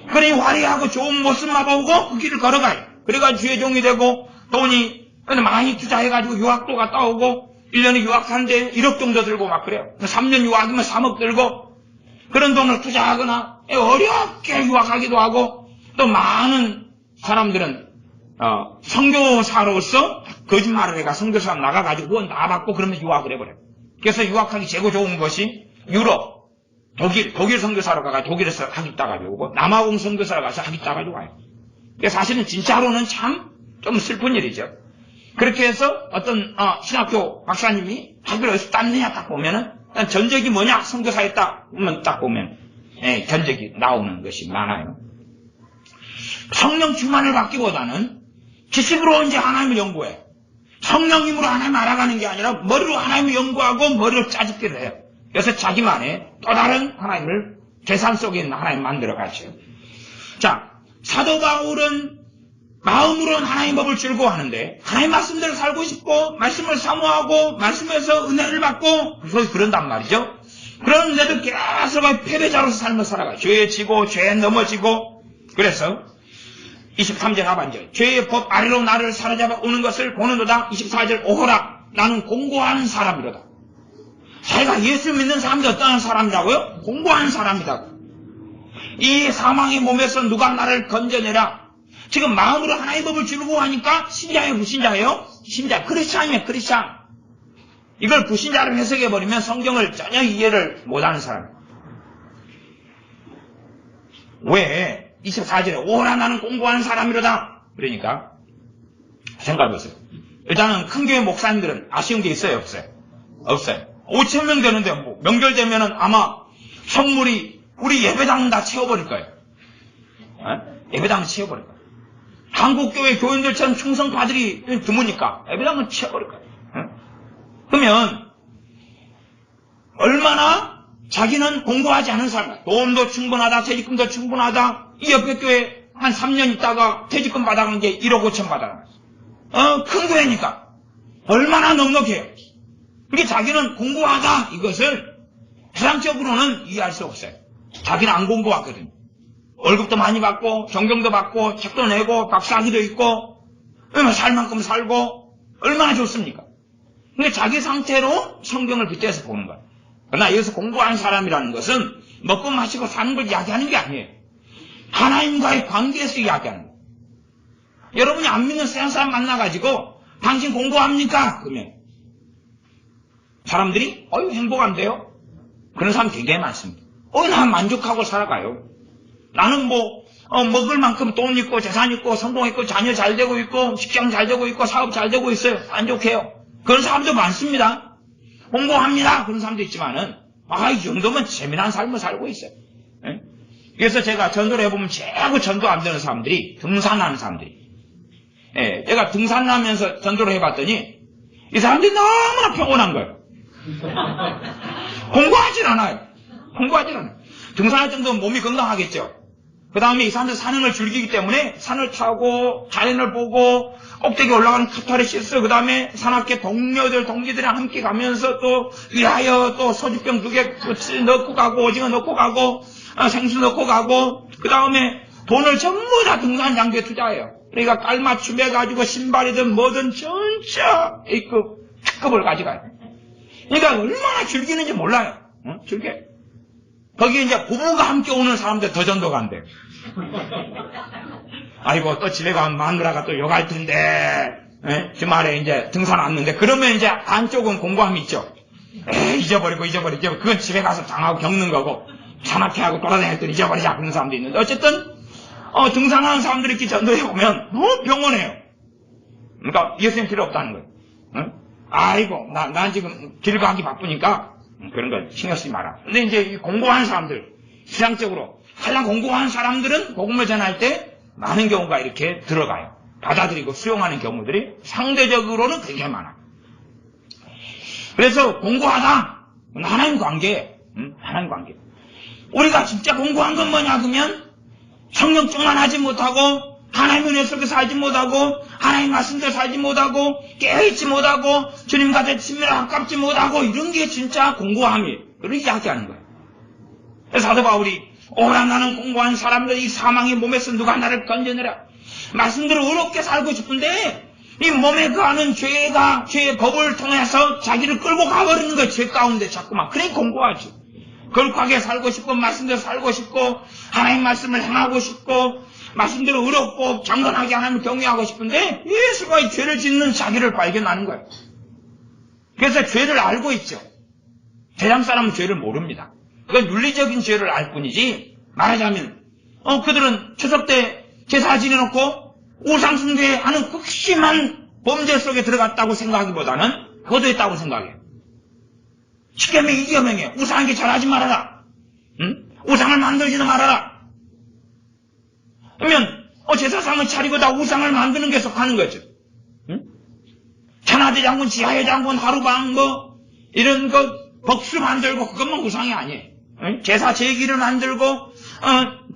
그러니 화려하고 좋은 모습만 보고 그 길을 걸어가요. 그래가지고 주의 종이 되고 돈이 많이 투자해가지고 유학도 갔다 오고 1년에 유학하는데 1억 정도 들고 막 그래요. 3년 유학이면 3억 들고 그런 돈을 투자하거나 어렵게 유학하기도 하고 또 많은 사람들은 선교사로서 거짓말을 해가 선교사 나가가지고 후원 다 받고 그러면 유학을 해버려요. 그래서 유학하기 최고 좋은 것이 유럽, 독일 선교사로 가가 독일에서 학위 따가지고 오고 남아공 선교사로 가서 학위 따가지고 와요. 사실은 진짜로는 참 좀 슬픈 일이죠. 그렇게 해서 어떤 신학교 박사님이 학위를 어디서 땄느냐 딱 보면은 전적이 뭐냐 선교사에 딱 보면 전적이 나오는 것이 많아요. 성령 충만을 받기보다는 지식으로 이제 하나님을 연구해. 성령님으로 하나님을 알아가는 게 아니라 머리로 하나님을 연구하고 머리로 짜집기를 해요. 그래서 자기만의 또 다른 하나님을 계산 속에 있는 하나님 만들어 가죠. 자, 사도 바울은 마음으로는 하나님 법을 즐거워하는데 하나님 말씀대로 살고 싶고 말씀을 사모하고 말씀에서 은혜를 받고 그런단 말이죠. 그런데도 계속 패배자로서 삶을 살아가요. 죄에 지고 죄에 넘어지고. 그래서 23절 하반절 죄의 법 아래로 나를 사로잡아 오는 것을 보는도다. 24절 오호라 나는 공고한 사람이로다. 자기가 예수 믿는 사람이 어떤 사람이라고요? 공고한 사람이다. 이 사망의 몸에서 누가 나를 건져내라. 지금 마음으로 하나님의 법을 즐거워하니까 신자예요, 불신자예요? 신자, 크리스찬이에요, 크리스찬. 이걸 불신자로 해석해버리면 성경을 전혀 이해를 못하는 사람이에요. 왜? 24절에 오라 나는 공고한 사람이로다. 그러니까 생각해보세요. 일단은 큰 교회 목사님들은 아쉬운 게 있어요, 없어요? 없어요. 5,000명 되는데 명절 되면은 아마 성물이 우리 예배당 다 채워버릴 거예요. 예배당을 채워버릴 거예요. 한국교회 교인들처럼 충성파들이 드무니까 예배당을 채워버릴 거예요. 그러면 얼마나 자기는 공부하지 않은 사람이야. 돈도 충분하다, 퇴직금도 충분하다. 이 옆에 교회 한 3년 있다가 퇴직금 받아가는 게 1억 5천 받아가는 거예요. 큰 교회니까 얼마나 넉넉해요. 그게 자기는 공부하다 이것을 세상적으로는 이해할 수 없어요. 자기는 안 공부하거든요. 월급도 많이 받고 존경도 받고 책도 내고 박사학위도 있고 살 만큼 살고 얼마나 좋습니까? 근데 자기 상태로 성경을 빗대서 보는 거예요. 그러나 여기서 공부한 사람이라는 것은 먹고 마시고 사는 걸 이야기하는 게 아니에요. 하나님과의 관계에서 이야기하는 거예요. 여러분이 안 믿는 세상 사람 만나가지고 당신 공부합니까? 그러면 사람들이 행복한데요? 그런 사람 굉장히 많습니다. 난 만족하고 살아가요. 나는 먹을 만큼 돈 있고 재산 있고 성공했고 자녀 잘 되고 있고 직장 잘 되고 있고 사업 잘 되고 있어요. 만족해요. 그런 사람도 많습니다. 공부합니다. 그런 사람도 있지만은 이 정도면 재미난 삶을 살고 있어요. 네? 그래서 제가 전도를 해보면 최고 전도 안 되는 사람들이 등산하는 사람들이. 네, 제가 등산하면서 전도를 해봤더니 이 사람들이 너무나 평온한 거예요. 공부하진 않아요. 등산할 정도면 몸이 건강하겠죠. 그 다음에 이 사람들 사는 걸 즐기기 때문에 산을 타고 자연을 보고 꼭대기 올라가는 카타르시스, 그 다음에 산악회 동기들이랑 함께 가면서 또 위하여 또 소주병 2개 넣고 가고 오징어 넣고 가고 생수 넣고 가고 그 다음에 돈을 전부 다 등산 장비에 투자해요. 그러니까 깔맞춤 해가지고 신발이든 뭐든 전차 A급, 특급을 가져가요. 그러니까 얼마나 즐기는지 몰라요. 즐겨. 거기에 이제 부부가 함께 오는 사람들 더 전도가 안 돼요. 아이고, 또 집에 가면 마누라가 또 욕할 텐데, 주말에 이제 등산 왔는데, 그러면 이제 한쪽은 공부함이 있죠. 잊어버리고. 그건 집에 가서 당하고 겪는 거고, 산악회하고 돌아다닐 때 잊어버리자 그런 사람도 있는데, 어쨌든, 등산하는 사람들이 이렇게 전도해 보면 너무 병원해요. 그러니까 예수님 필요 없다는 거예요. 아이고, 난 지금 길 가기 바쁘니까, 그런 거 신경 쓰지 마라. 근데 이제 공부하는 사람들, 시장적으로, 가장 공부하는 사람들은 복음을 전할 때 많은 경우가 이렇게 들어가요. 받아들이고 수용하는 경우들이 상대적으로는 굉장히 많아요. 그래서 공부하다, 하나님 관계, 하나님 관계. 우리가 진짜 공부한 건 뭐냐, 그러면 성령 충만하지 못하고, 하나님 은혜 속에 살지 못하고, 하나님 말씀대로 살지 못하고, 깨어있지 못하고, 주님과 친밀하고 가깝지 못하고, 이런 게 진짜 공고함이에요. 그걸 이야기하는 거예요. 그래서 사도 바울이, 오라 나는 공고한 사람들, 이 사망의 몸에서 누가 나를 건져내라. 말씀대로 어렵게 살고 싶은데, 이 몸에 거하는 죄의 법을 통해서 자기를 끌고 가버리는 거예요. 죄 가운데 자꾸만. 그러니 공고하지. 거룩하게 살고 싶고, 말씀대로 살고 싶고, 하나님 말씀을 행하고 싶고, 말씀대로 어렵고 경건하게 하나님을 경외하고 싶은데 예수가 이 죄를 짓는 자기를 발견하는 거예요. 그래서 죄를 알고 있죠. 세상 사람은 죄를 모릅니다. 그건 윤리적인 죄를 알 뿐이지, 말하자면 그들은 추석 때 제사 지내놓고 우상숭배하는 극심한 범죄 속에 들어갔다고 생각하기보다는 거두했다고 생각해요. 십계명 이계명에 우상에게 절하지 말아라. 우상을 만들지도 말아라. 그러면 제사상을 차리고 다 우상을 만드는 게 속하는 거죠. 천하대 장군, 지하의 장군, 하루방 이런 거 벅수 만들고 그것만 우상이 아니에요. 제사 제기를 만들고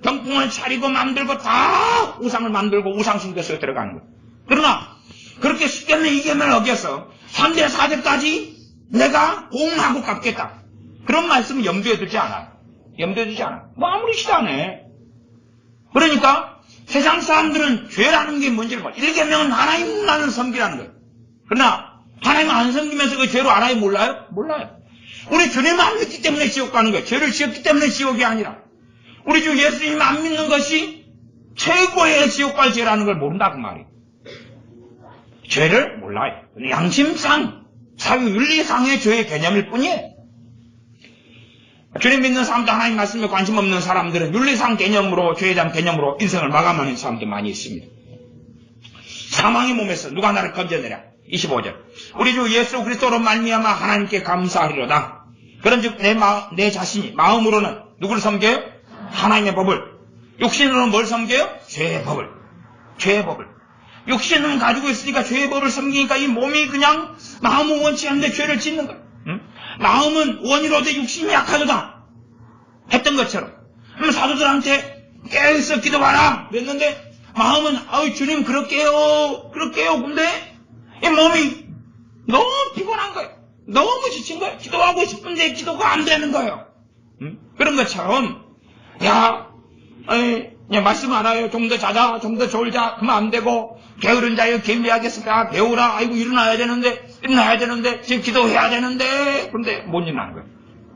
병풍을 차리고 만들고 다 우상을 만들고 우상 숭배 속에 들어가는 거예요. 그러나 그렇게 십계명 이계명을 어겨서 3대 4대까지 내가 공하고 갚겠다. 그런 말씀은 염두에 두지 않아요. 염두에 두지 않아요. 뭐 아무리 시다네. 그러니까 세상 사람들은 죄라는 게 뭔지를 몰라요. 1계명은 하나님만을 섬기라는 거예요. 그러나 하나님 안 섬기면서 그 죄로 알아요? 몰라요? 몰라요. 우리 주님 안 믿기 때문에 지옥 가는 거예요. 죄를 지었기 때문에 지옥이 아니라 우리 주 예수님 안 믿는 것이 최고의 지옥 갈 죄라는 걸 모른다 그 말이에요. 죄를 몰라요. 양심상 사유윤리상의 죄의 개념일 뿐이에요. 주님 믿는 사람도 하나님 말씀에 관심 없는 사람들은 윤리상 개념으로, 죄에 대한 개념으로 인생을 마감하는 사람들 많이 있습니다. 사망의 몸에서 누가 나를 건져내랴. 25절. 우리 주 예수 그리스도로 말미암아 하나님께 감사하리로다. 그런즉 내 자신이 마음으로는 누구를 섬겨요? 하나님의 법을. 육신으로는 뭘 섬겨요? 죄의 법을. 죄의 법을. 육신은 가지고 있으니까 죄의 법을 섬기니까 이 몸이 그냥 마음은 원치 않는데 죄를 짓는 거예요. 마음은 원이로되 육신이 약하도다 했던 것처럼, 그럼 사도들한테 깨어있어 기도하라 그랬는데 마음은 아유 주님 그럴게요. 근데 이 몸이 너무 피곤한 거예요. 너무 지친 거예요. 기도하고 싶은데 기도가 안 되는 거예요. 그런 것처럼 말씀 알아요. 좀 더 자자, 좀 더 졸자. 그러면 안 되고, 게으른 자여 겸비하겠습니다. 배우라. 아이고 일어나야 되는데 지금 기도해야 되는데, 그런데 못 일어나는 거예요.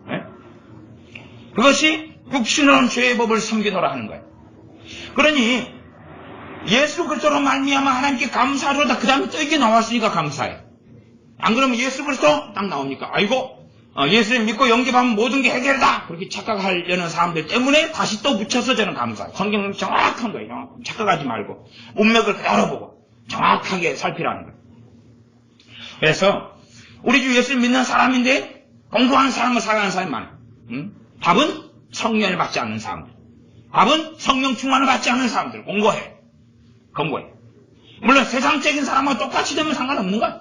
네? 그것이 육신으로는 죄의 법을 섬기노라 하는 거예요. 그러니 예수 그리스도로 말미암아 하나님께 감사하로다. 그 다음에 또 이게 나왔으니까 감사해. 안 그러면 예수 그리스도 딱 나오니까 아이고 예수님 믿고 영접하면 모든 게 해결이다. 그렇게 착각하려는 사람들 때문에 다시 또 붙여서 저는 감사해요. 성경은 정확한 거예요. 착각하지 말고 문맥을 열어보고 정확하게 살피라는 거예요. 그래서 우리 주 예수를 믿는 사람인데 공부하는 사람과 살아가는 사람이 많아요. 답은 성령을 받지 않는 사람들. 답은 성령 충만을 받지 않는 사람들. 공고해. 물론 세상적인 사람과 똑같이 되면 상관없는 거야.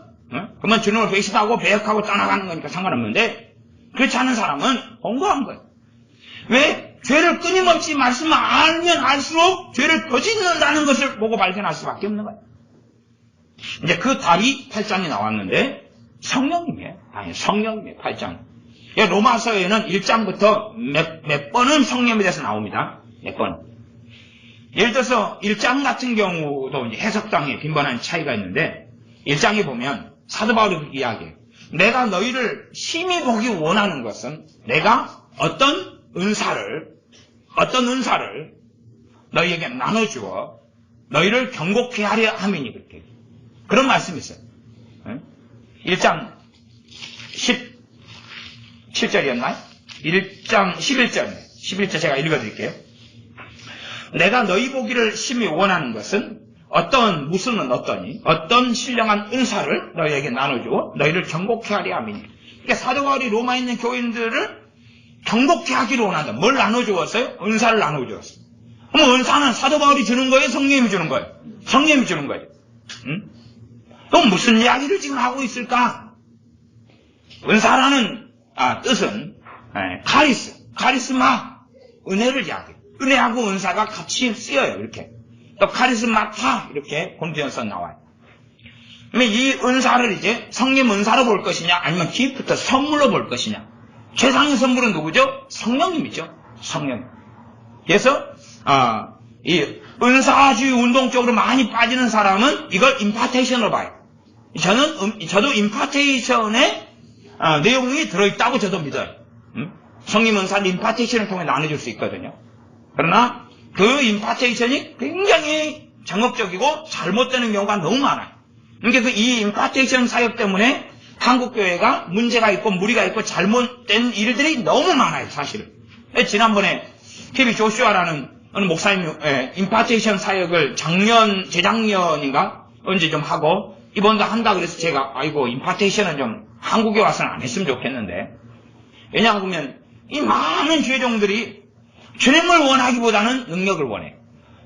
그러면 주님을 배신하고 배역하고 떠나가는 거니까 상관없는데, 그렇지 않은 사람은 공고한 거예요. 왜? 죄를 끊임없이 말씀을 알면 알수록 죄를 더 짓는다는 것을 보고 발견할 수밖에 없는 거예요. 이제 그 답이 8장에 나왔는데 성령님이에요. 아니, 성령님이에요. 8장. 로마서에는 1장부터 몇 번은 성령에 대해서 나옵니다. 몇 번. 예를 들어서 1장 같은 경우도 이제 해석상에 빈번한 차이가 있는데 1장에 보면 사도 바울이 이야기해요. 내가 너희를 심히 보기 원하는 것은 내가 어떤 은사를 너희에게 나눠주어 너희를 경고케 하려 함이니 그렇게 그런 말씀이 있어요. 1장 17절이었나요? 1장 11절 제가 읽어드릴게요. 내가 너희 보기를 심히 원하는 것은 어떤 신령한 은사를 너희에게 나눠주어 너희를 경고케 하려 함이니. 그러니까 사도 바울이 로마에 있는 교인들을 경고케 하기로 원한다. 뭘 나눠주었어요? 은사를 나눠주었어요. 그럼 은사는 사도 바울이 주는 거예요? 성령님이 주는 거예요? 성령님이 주는 거예요. 또 무슨 이야기를 지금 하고 있을까? 은사라는 뜻은 카리스마, 은혜를 이야기해요. 은혜하고 은사가 같이 쓰여요. 이렇게. 또 카리스마타 이렇게 본편에서 나와요. 그러면 이 은사를 이제 성령 은사로 볼 것이냐 아니면 기프트 선물로 볼 것이냐. 최상의 선물은 누구죠? 성령님이죠. 성령. 그래서 이 은사주의 운동 쪽으로 많이 빠지는 사람은 이걸 임파테이션으로 봐요. 저도 임파테이션의 내용이 들어있다고 저도 믿어요. 성령 은사는 임파테이션을 통해 나눠줄 수 있거든요. 그러나 그 임파테이션이 굉장히 정업적이고 잘못되는 경우가 너무 많아요. 그러니까 이 임파테이션 사역 때문에 한국교회가 문제가 있고 무리가 있고 잘못된 일들이 너무 많아요. 사실은. 지난번에 KB 조슈아라는 어느 목사님 임파테이션 사역을 재작년인가 언제 좀 하고 이번도 한다 그래서 제가 임파테이션은 좀 한국에 와서는 안 했으면 좋겠는데 왜냐하면 이 많은 죄종들이 주님을 원하기보다는 능력을 원해.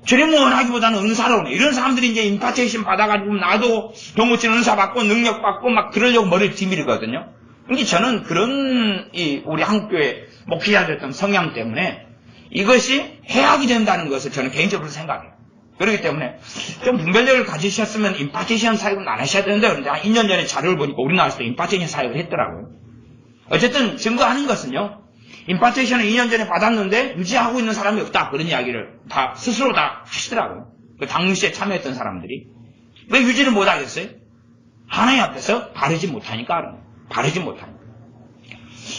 주님을 원하기보다는 은사를 원해. 이런 사람들이 이제 임파테이션 받아가지고 나도 병고친 은사 받고 능력 받고 막 그러려고 머리를 뒤밀거든요. 근데 저는 그런 우리 한국교회 목회자였던 성향 때문에 이것이 해악이 된다는 것을 저는 개인적으로 생각해요. 그렇기 때문에 좀 분별력을 가지셨으면 임파테이션 사역은 안 하셔야 되는데 그런데 한 2년 전에 자료를 보니까 우리나라에서도 임파테이션 사역을 했더라고요. 어쨌든 증거하는 것은요. 임파테이션을 2년 전에 받았는데 유지하고 있는 사람이 없다. 그런 이야기를 다 스스로 다 하시더라고요. 그 당시에 참여했던 사람들이. 왜 유지를 못하겠어요? 하나님 앞에서 바르지 못하니까.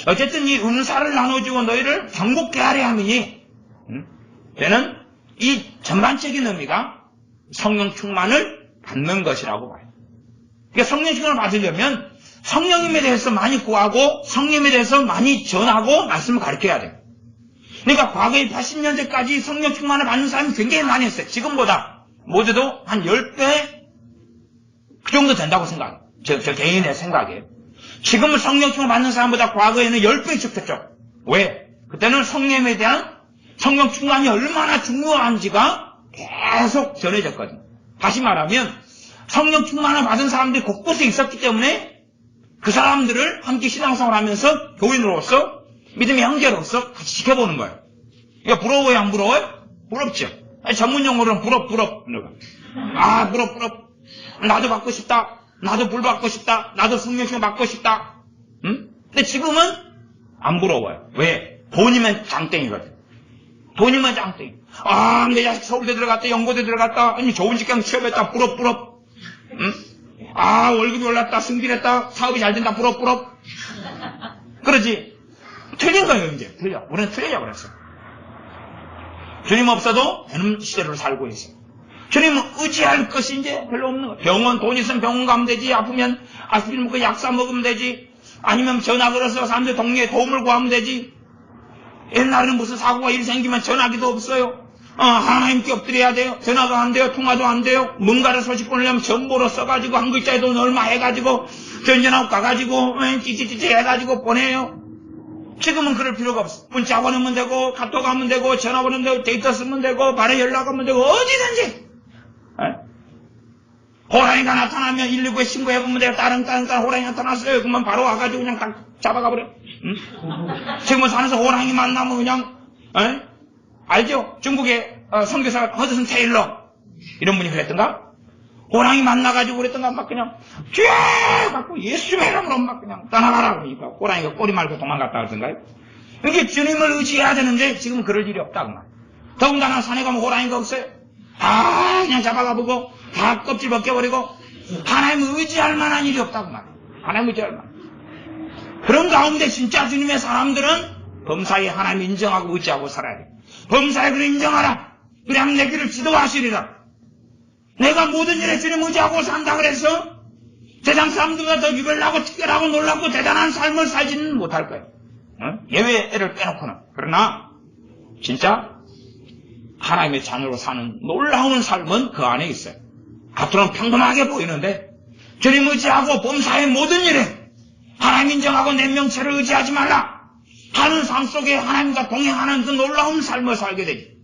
어쨌든 이 은사를 나눠주고 너희를 경고케 하려 함이니 저는 이 전반적인 의미가 성령 충만을 받는 것이라고 봐요. 그러니까 성령 충만을 받으려면 성령님에 대해서 많이 구하고 성령님에 대해서 많이 전하고 말씀을 가르쳐야 돼요. 그러니까 과거에 80년대까지 성령 충만을 받는 사람이 굉장히 많이 했어요. 지금보다 모두도 한 10배 그 정도 된다고 생각해요. 저 개인의 생각이에요. 지금은 성령 충만 받는 사람보다 과거에는 10배 적겠죠. 왜? 그때는 성령에 대한 성령 충만이 얼마나 중요한지가 계속 전해졌거든요. 다시 말하면 성령 충만을 받은 사람들이 곳곳에 있었기 때문에 그 사람들을 함께 신앙생활을 하면서 교인으로서 믿음의 형제로서 같이 지켜보는 거예요. 이거 부러워요 안 부러워요? 부럽죠. 전문 용어로는 부럽. 부럽. 나도 받고 싶다. 나도 물 받고 싶다. 나도 성령충 받고 싶다. 응? 근데 지금은 안 부러워요. 왜? 돈이면 장땡이거든. 돈이면 장땡이. 내 자식 서울대 들어갔다. 연고대 들어갔다. 아니 좋은 직장 취업했다. 부럽. 응? 월급이 올랐다. 승진했다. 사업이 잘 된다. 부럽. 그러지. 틀린 거예요 이제. 틀려. 우리는 틀리려고 그랬어. 주님 없어도 되는 시대로 살고 있어. 주님은 의지할 것이 이제 별로 없는 거예요. 병원 돈 있으면 병원 가면 되지. 아프면 아스피린 먹고 약사 먹으면 되지. 아니면 전화 걸어서 사람들 동네에 도움을 구하면 되지. 옛날에는 무슨 사고가 일 생기면 전화기도 없어요. 하나님께 엎드려야 돼요. 전화가 안 돼요. 통화도 안 돼요. 뭔가를 소식 보내려면 전보로 써가지고 한 글자에 돈 얼마 해가지고 전전하고 가가지고 찌찌찌찌 해가지고 보내요. 지금은 그럴 필요가 없어. 문자 보내면 되고 카톡 하면 되고 전화 보내면 되고 데이터 쓰면 되고 바로 연락하면 되고 어디든지. 호랑이가 나타나면 119에 신고해보면 돼요. 다른 호랑이 나타났어요. 그러면 바로 와가지고 그냥 딱 잡아가버려. 지금은 산에서 호랑이 만나면 그냥 알죠? 중국의 선교사 허드슨 테일러 이런 분이 그랬던가? 호랑이 만나가지고 그랬던가 막 그냥 쫙 갖고 예수의 이름으로 막 그냥 떠나가라 그러니까 호랑이가 꼬리 말고 도망갔다 그러던가요? 이게 주님을 의지해야 되는데 지금은 그럴 일이 없다 그 말. 더군다나 산에 가면 호랑이가 없어요. 다 그냥 잡아가보고 다 껍질 벗겨버리고 하나님을 의지할 만한 일이 없다고 말이에요. 하나님을 의지할 만한. 그런 가운데 진짜 주님의 사람들은 범사에 하나님 인정하고 의지하고 살아야 돼요. 범사에 그를 인정하라. 그래야만 내 길을 지도하시리라. 내가 모든 일에 주님 의지하고 산다 그래서 세상 사람들보다 더 유별나고 특별하고 놀랍고 대단한 삶을 살지는 못할 거예요. 예외를 빼놓고는. 그러나 진짜 하나님의 자녀로 사는 놀라운 삶은 그 안에 있어요. 겉으로는 평범하게 보이는데 주님 의지하고 범사의 모든 일에 하나님 인정하고 내 명체를 의지하지 말라 하는 삶 속에 하나님과 동행하는 그 놀라운 삶을 살게 되지.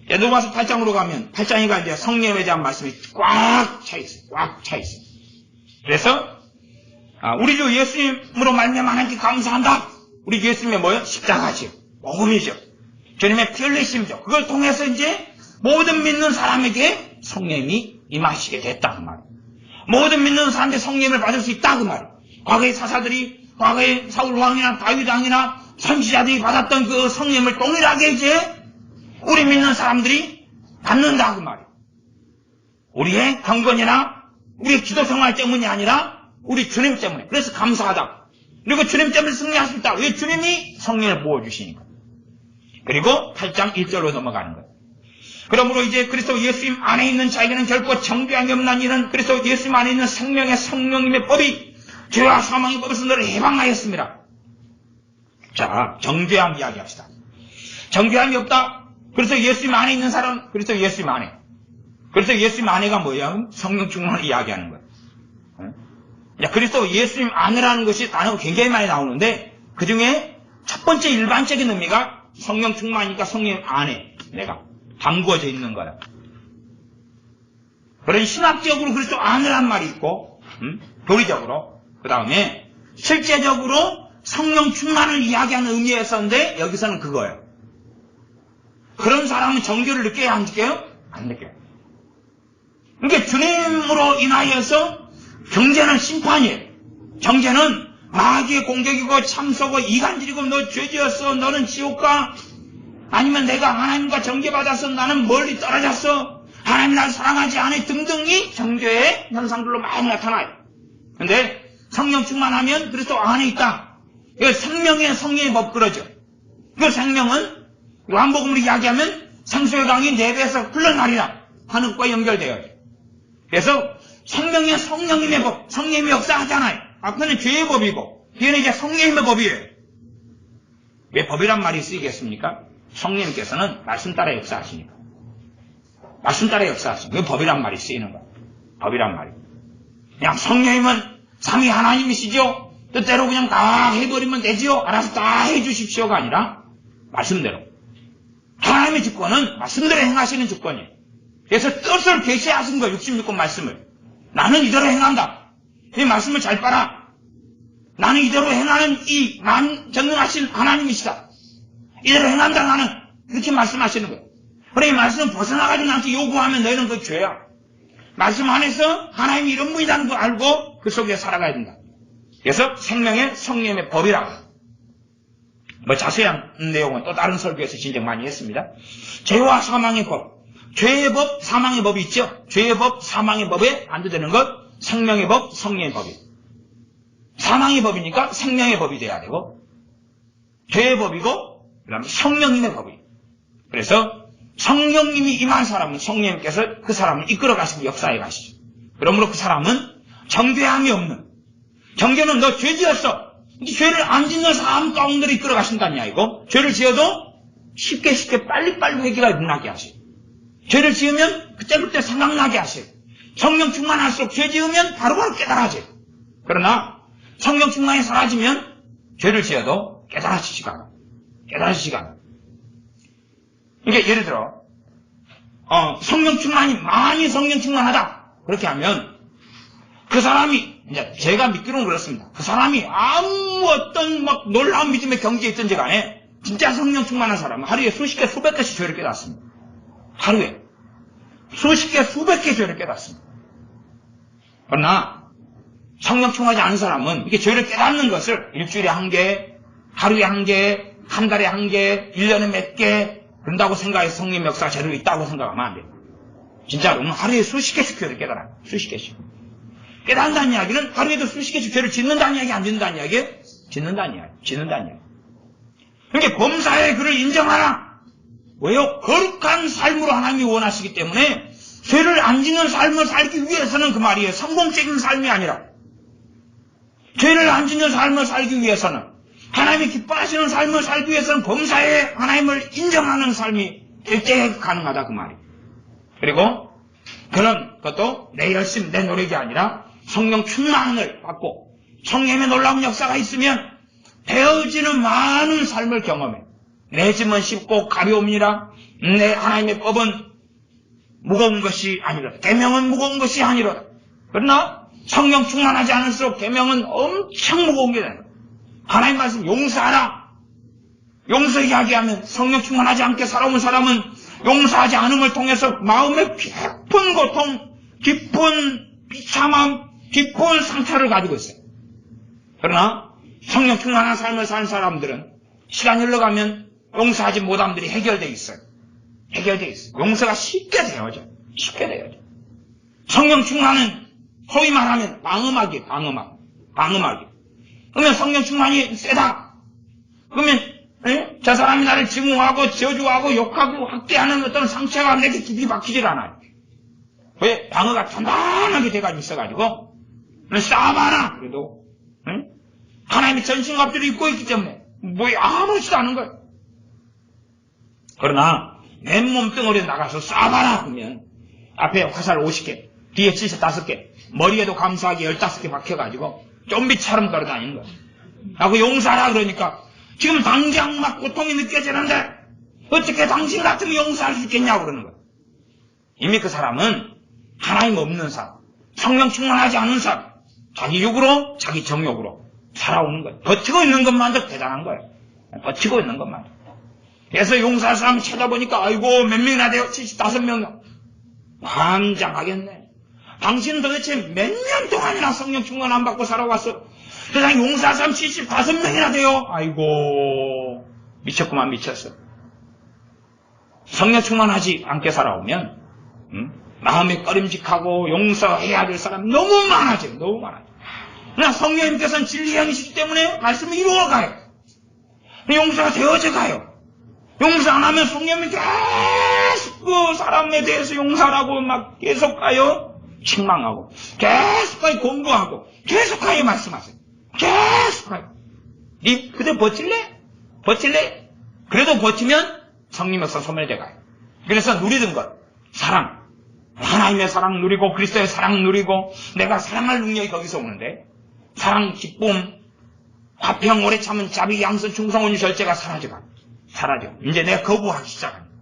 누가서 8장으로 가면 8장이가 이제 성령에 대한 말씀이 꽉 차 있어요. 꽉 차 있어요. 그래서 우리 주 예수님으로 말미암아 하나님께 감사한다. 우리 예수님의 뭐예요? 십자가지요. 복음이죠. 주님의 피 흘리심이죠. 그걸 통해서 이제 모든 믿는 사람에게 성령이 임하시게 됐다 그 말이에요. 모든 믿는 사람들이 성령을 받을 수 있다 그 말이에요. 과거의 사사들이 과거의 사울 왕이나 다윗 왕이나 선지자들이 받았던 그 성령을 동일하게 이제 우리 믿는 사람들이 받는다 그 말이에요. 우리의 경건이나 우리의 기도 생활 때문이 아니라 우리 주님 때문에. 그래서 감사하다. 그리고 주님 때문에 승리할 수 있다. 왜? 주님이 성령을 부어주시니까. 그리고 8장 1절로 넘어가는 거예요. 그러므로 이제 그리스도 예수님 안에 있는 자에게는 결코 정죄함이 없는 이는 그리스도 예수님 안에 있는 생명의 성령님의 법이 죄와 사망의 법에서 너를 해방하였습니다. 자, 정죄함 이야기합시다. 정죄함이 없다. 그래서 예수님 안에 있는 사람, 그래서 예수님 안에. 그래서 예수님 안에가 뭐야? 성령 충만을 이야기하는 거예요. 그래서 예수님 안에라는 것이 단어가 굉장히 많이 나오는데 그 중에 첫 번째 일반적인 의미가 성령 충만이니까 성령 안에 내가 담궈져 있는 거야. 그런 신학적으로 그래서 안에란 말이 있고 교리적으로 그 다음에 실제적으로 성령 충만을 이야기하는 의미였었는데 여기서는 그거예요. 그런 사람은 정죄를 느껴야 안 느껴요? 안 느껴요. 그러니까 주님으로 인하여서 정죄는 심판이에요. 정죄는 마귀의 공격이고 참소고 이간질이고 너 죄지었어. 너는 지옥가. 아니면 내가 하나님과 정죄받아서 나는 멀리 떨어졌어. 하나님 날 사랑하지 않아 등등이 정죄의 현상들로 많이 나타나요. 근데 성령 충만하면 그리스도 안에 있다. 이거 생명의 성령의 법 그러죠. 그 생명은 요한복음으로 이야기하면 생수의 강이 내 배에서 흘러나리라 하는 것과 연결되어요. 그래서 생명의 성령님의 법, 성령님이 역사하잖아요. 앞에는 죄의 법이고 뒤에는 이제 성령님의 법이에요. 왜 법이란 말이 쓰이겠습니까? 성령님께서는 말씀 따라 역사하시니까. 말씀 따라 역사하시니까. 왜 법이란 말이 쓰이는 거예요? 법이란 말이. 그냥 성령님은 삼위 하나님이시죠? 뜻대로 그냥 다 해버리면 되지요? 알아서 다 해주십시오가 아니라 말씀대로. 하나님의 주권은 말씀대로 행하시는 주권이에요. 그래서 뜻을 계시하신 거예요. 66권 말씀을. 나는 이대로 행한다. 이 말씀을 잘 봐라. 나는 이대로 행하는 이 전능하신 하나님이시다. 이대로 행한다 나는. 이렇게 말씀하시는 거예요. 그래 이 말씀은 벗어나가지 나한테 요구하면 너희는 그 죄야. 말씀 안에서 하나님이 이런 분이라는 거 알고 그 속에 살아가야 된다. 그래서 생명의 성령의 법이라고. 뭐 자세한 내용은 또 다른 설교에서 진정 많이 했습니다. 죄와 사망의 법. 죄의 법, 사망의 법이 있죠. 죄의 법, 사망의 법에 반대되는 것, 생명의 법, 성령의 법이. 사망의 법이니까 생명의 법이 돼야 되고, 죄의 법이고, 그 다음에 성령님의 법이. 그래서 성령님이 임한 사람은 성령님께서 그 사람을 이끌어 가시고 역사해 가시죠. 그러므로 그 사람은 정죄함이 없는. 정죄는 너 죄 지었어. 이 죄를 안 짓는 사람 가운데로 이끌어 가신다냐 이거. 죄를 지어도 쉽게 빨리빨리 회개가 일어나게 하세요. 죄를 지으면 그때그때 생각나게 하세요. 성령 충만할수록 죄 지으면 바로바로 깨달아져요. 그러나 성령 충만이 사라지면 죄를 지어도 깨달아지지가 않아요. 깨달아지지가 않아요. 그러니까 예를 들어 성령 충만이 많이 성령 충만하다. 그렇게 하면 그 사람이 이제 제가 믿기로는 그렇습니다. 그 사람이 아무 어떤 막 놀라운 믿음의 경지에 있든지 간에 진짜 성령 충만한 사람은 하루에 수십 개 수백 개씩 죄를 깨닫습니다. 하루에 수십 개 수백 개 죄를 깨닫습니다. 그러나 성령 충만하지 않은 사람은 이게 죄를 깨닫는 것을 일주일에 한 개, 하루에 한 개, 한 달에 한 개, 1년에 몇 개, 그런다고 생각해서 성령 역사가 제대로 있다고 생각하면 안 돼요. 진짜로 하루에 수십 개씩 죄를 깨달아요. 수십 개씩. 깨달는다는 이야기는 하루에도 수십 개씩 죄를 짓는다는 이야기, 안 짓는다는 이야기? 짓는다는 이야기. 짓는다는 이야기. 그러니까 범사에 그를 인정하라. 왜요? 거룩한 삶으로 하나님이 원하시기 때문에 죄를 안 짓는 삶을 살기 위해서는 그 말이에요. 성공적인 삶이 아니라 죄를 안 짓는 삶을 살기 위해서는 하나님이 기뻐하시는 삶을 살기 위해서는 범사에 하나님을 인정하는 삶이 일대 가능하다 그 말이에요. 그리고 그런 것도 내 열심, 내 노력이 아니라 성령 충만을 받고 성령의 놀라운 역사가 있으면 되어지는 많은 삶을 경험해. 내 짐은 쉽고 가벼움이라 내 하나님의 법은 무거운 것이 아니로다. 계명은 무거운 것이 아니로다. 그러나 성령 충만하지 않을수록 계명은 엄청 무거운 게 되는 거야. 하나님 말씀 용서하라. 용서 이야기하면 성령 충만하지 않게 살아온 사람은 용서하지 않음을 통해서 마음의 깊은 고통, 깊은 비참함, 깊은 상처를 가지고 있어요. 그러나 성령 충만한 삶을 사는 사람들은 시간이 흘러가면 용서하지 못함들이 해결되어 있어요. 해결되어 있어요. 용서가 쉽게 되어져. 쉽게 되어져. 성령 충만은 소위 말하면 방음하기. 그러면 성령 충만이 세다. 그러면 저 사람이 나를 증오하고 저주하고 욕하고 학대하는 어떤 상처가 내게 깊이 박히질 않아요. 왜? 방어가 단단하게 돼가지고 있어가지고 싸봐라. 그래도 하나님이 전신갑주를 입고 있기 때문에 뭐 아무렇지도 않은 거예요. 그러나 맨몸 덩어리에 나가서 쏴봐라 하면 앞에 화살 50개, 뒤에 75개, 머리에도 감사하게 15개 박혀가지고 좀비처럼 걸어다니는 거예요. 하고 용서하라 그러니까 지금 당장 막 고통이 느껴지는데 어떻게 당신 같으면 용서할 수 있겠냐고 그러는 거예요. 이미 그 사람은 하나님 없는 사람, 성령 충만하지 않은 사람, 자기 육으로, 자기 정욕으로 살아오는 거예요. 버티고 있는 것만도 대단한 거예요. 버티고 있는 것만도. 그래서 용서할 사람 찾아보니까 아이고 몇 명이나 돼요? 75명. 환장하겠네. 당신은 도대체 몇 년 동안이나 성령 충만 안 받고 살아왔어. 세상에 용서할 사람 75명이나 돼요. 아이고 미쳤구만 미쳤어. 성령 충만하지 않게 살아오면 마음이 꺼림직하고 용서해야 될 사람이 너무 많아져요. 너무 많아져요. 그러나 성령님께서는 진리의 영이시기 때문에 말씀이 이루어가요. 용서가 되어져 가요. 용서 안 하면 성령님이 계속 그 사람에 대해서 용서하라고 막 계속 가요. 책망하고 계속 가요. 공부하고 계속 가요. 말씀하세요. 계속 가요. 니 그대 버틸래? 버틸래? 그래도 버티면 성령에서 소멸돼 가요. 그래서 누리던 것 사랑, 하나님의 사랑 누리고 그리스도의 사랑 누리고 내가 사랑할 능력이 거기서 오는데 사랑, 기쁨, 화평, 오래 참은 자비, 양선, 충성, 온유, 절제가 사라져. 이제 내가 거부하기 시작합니다.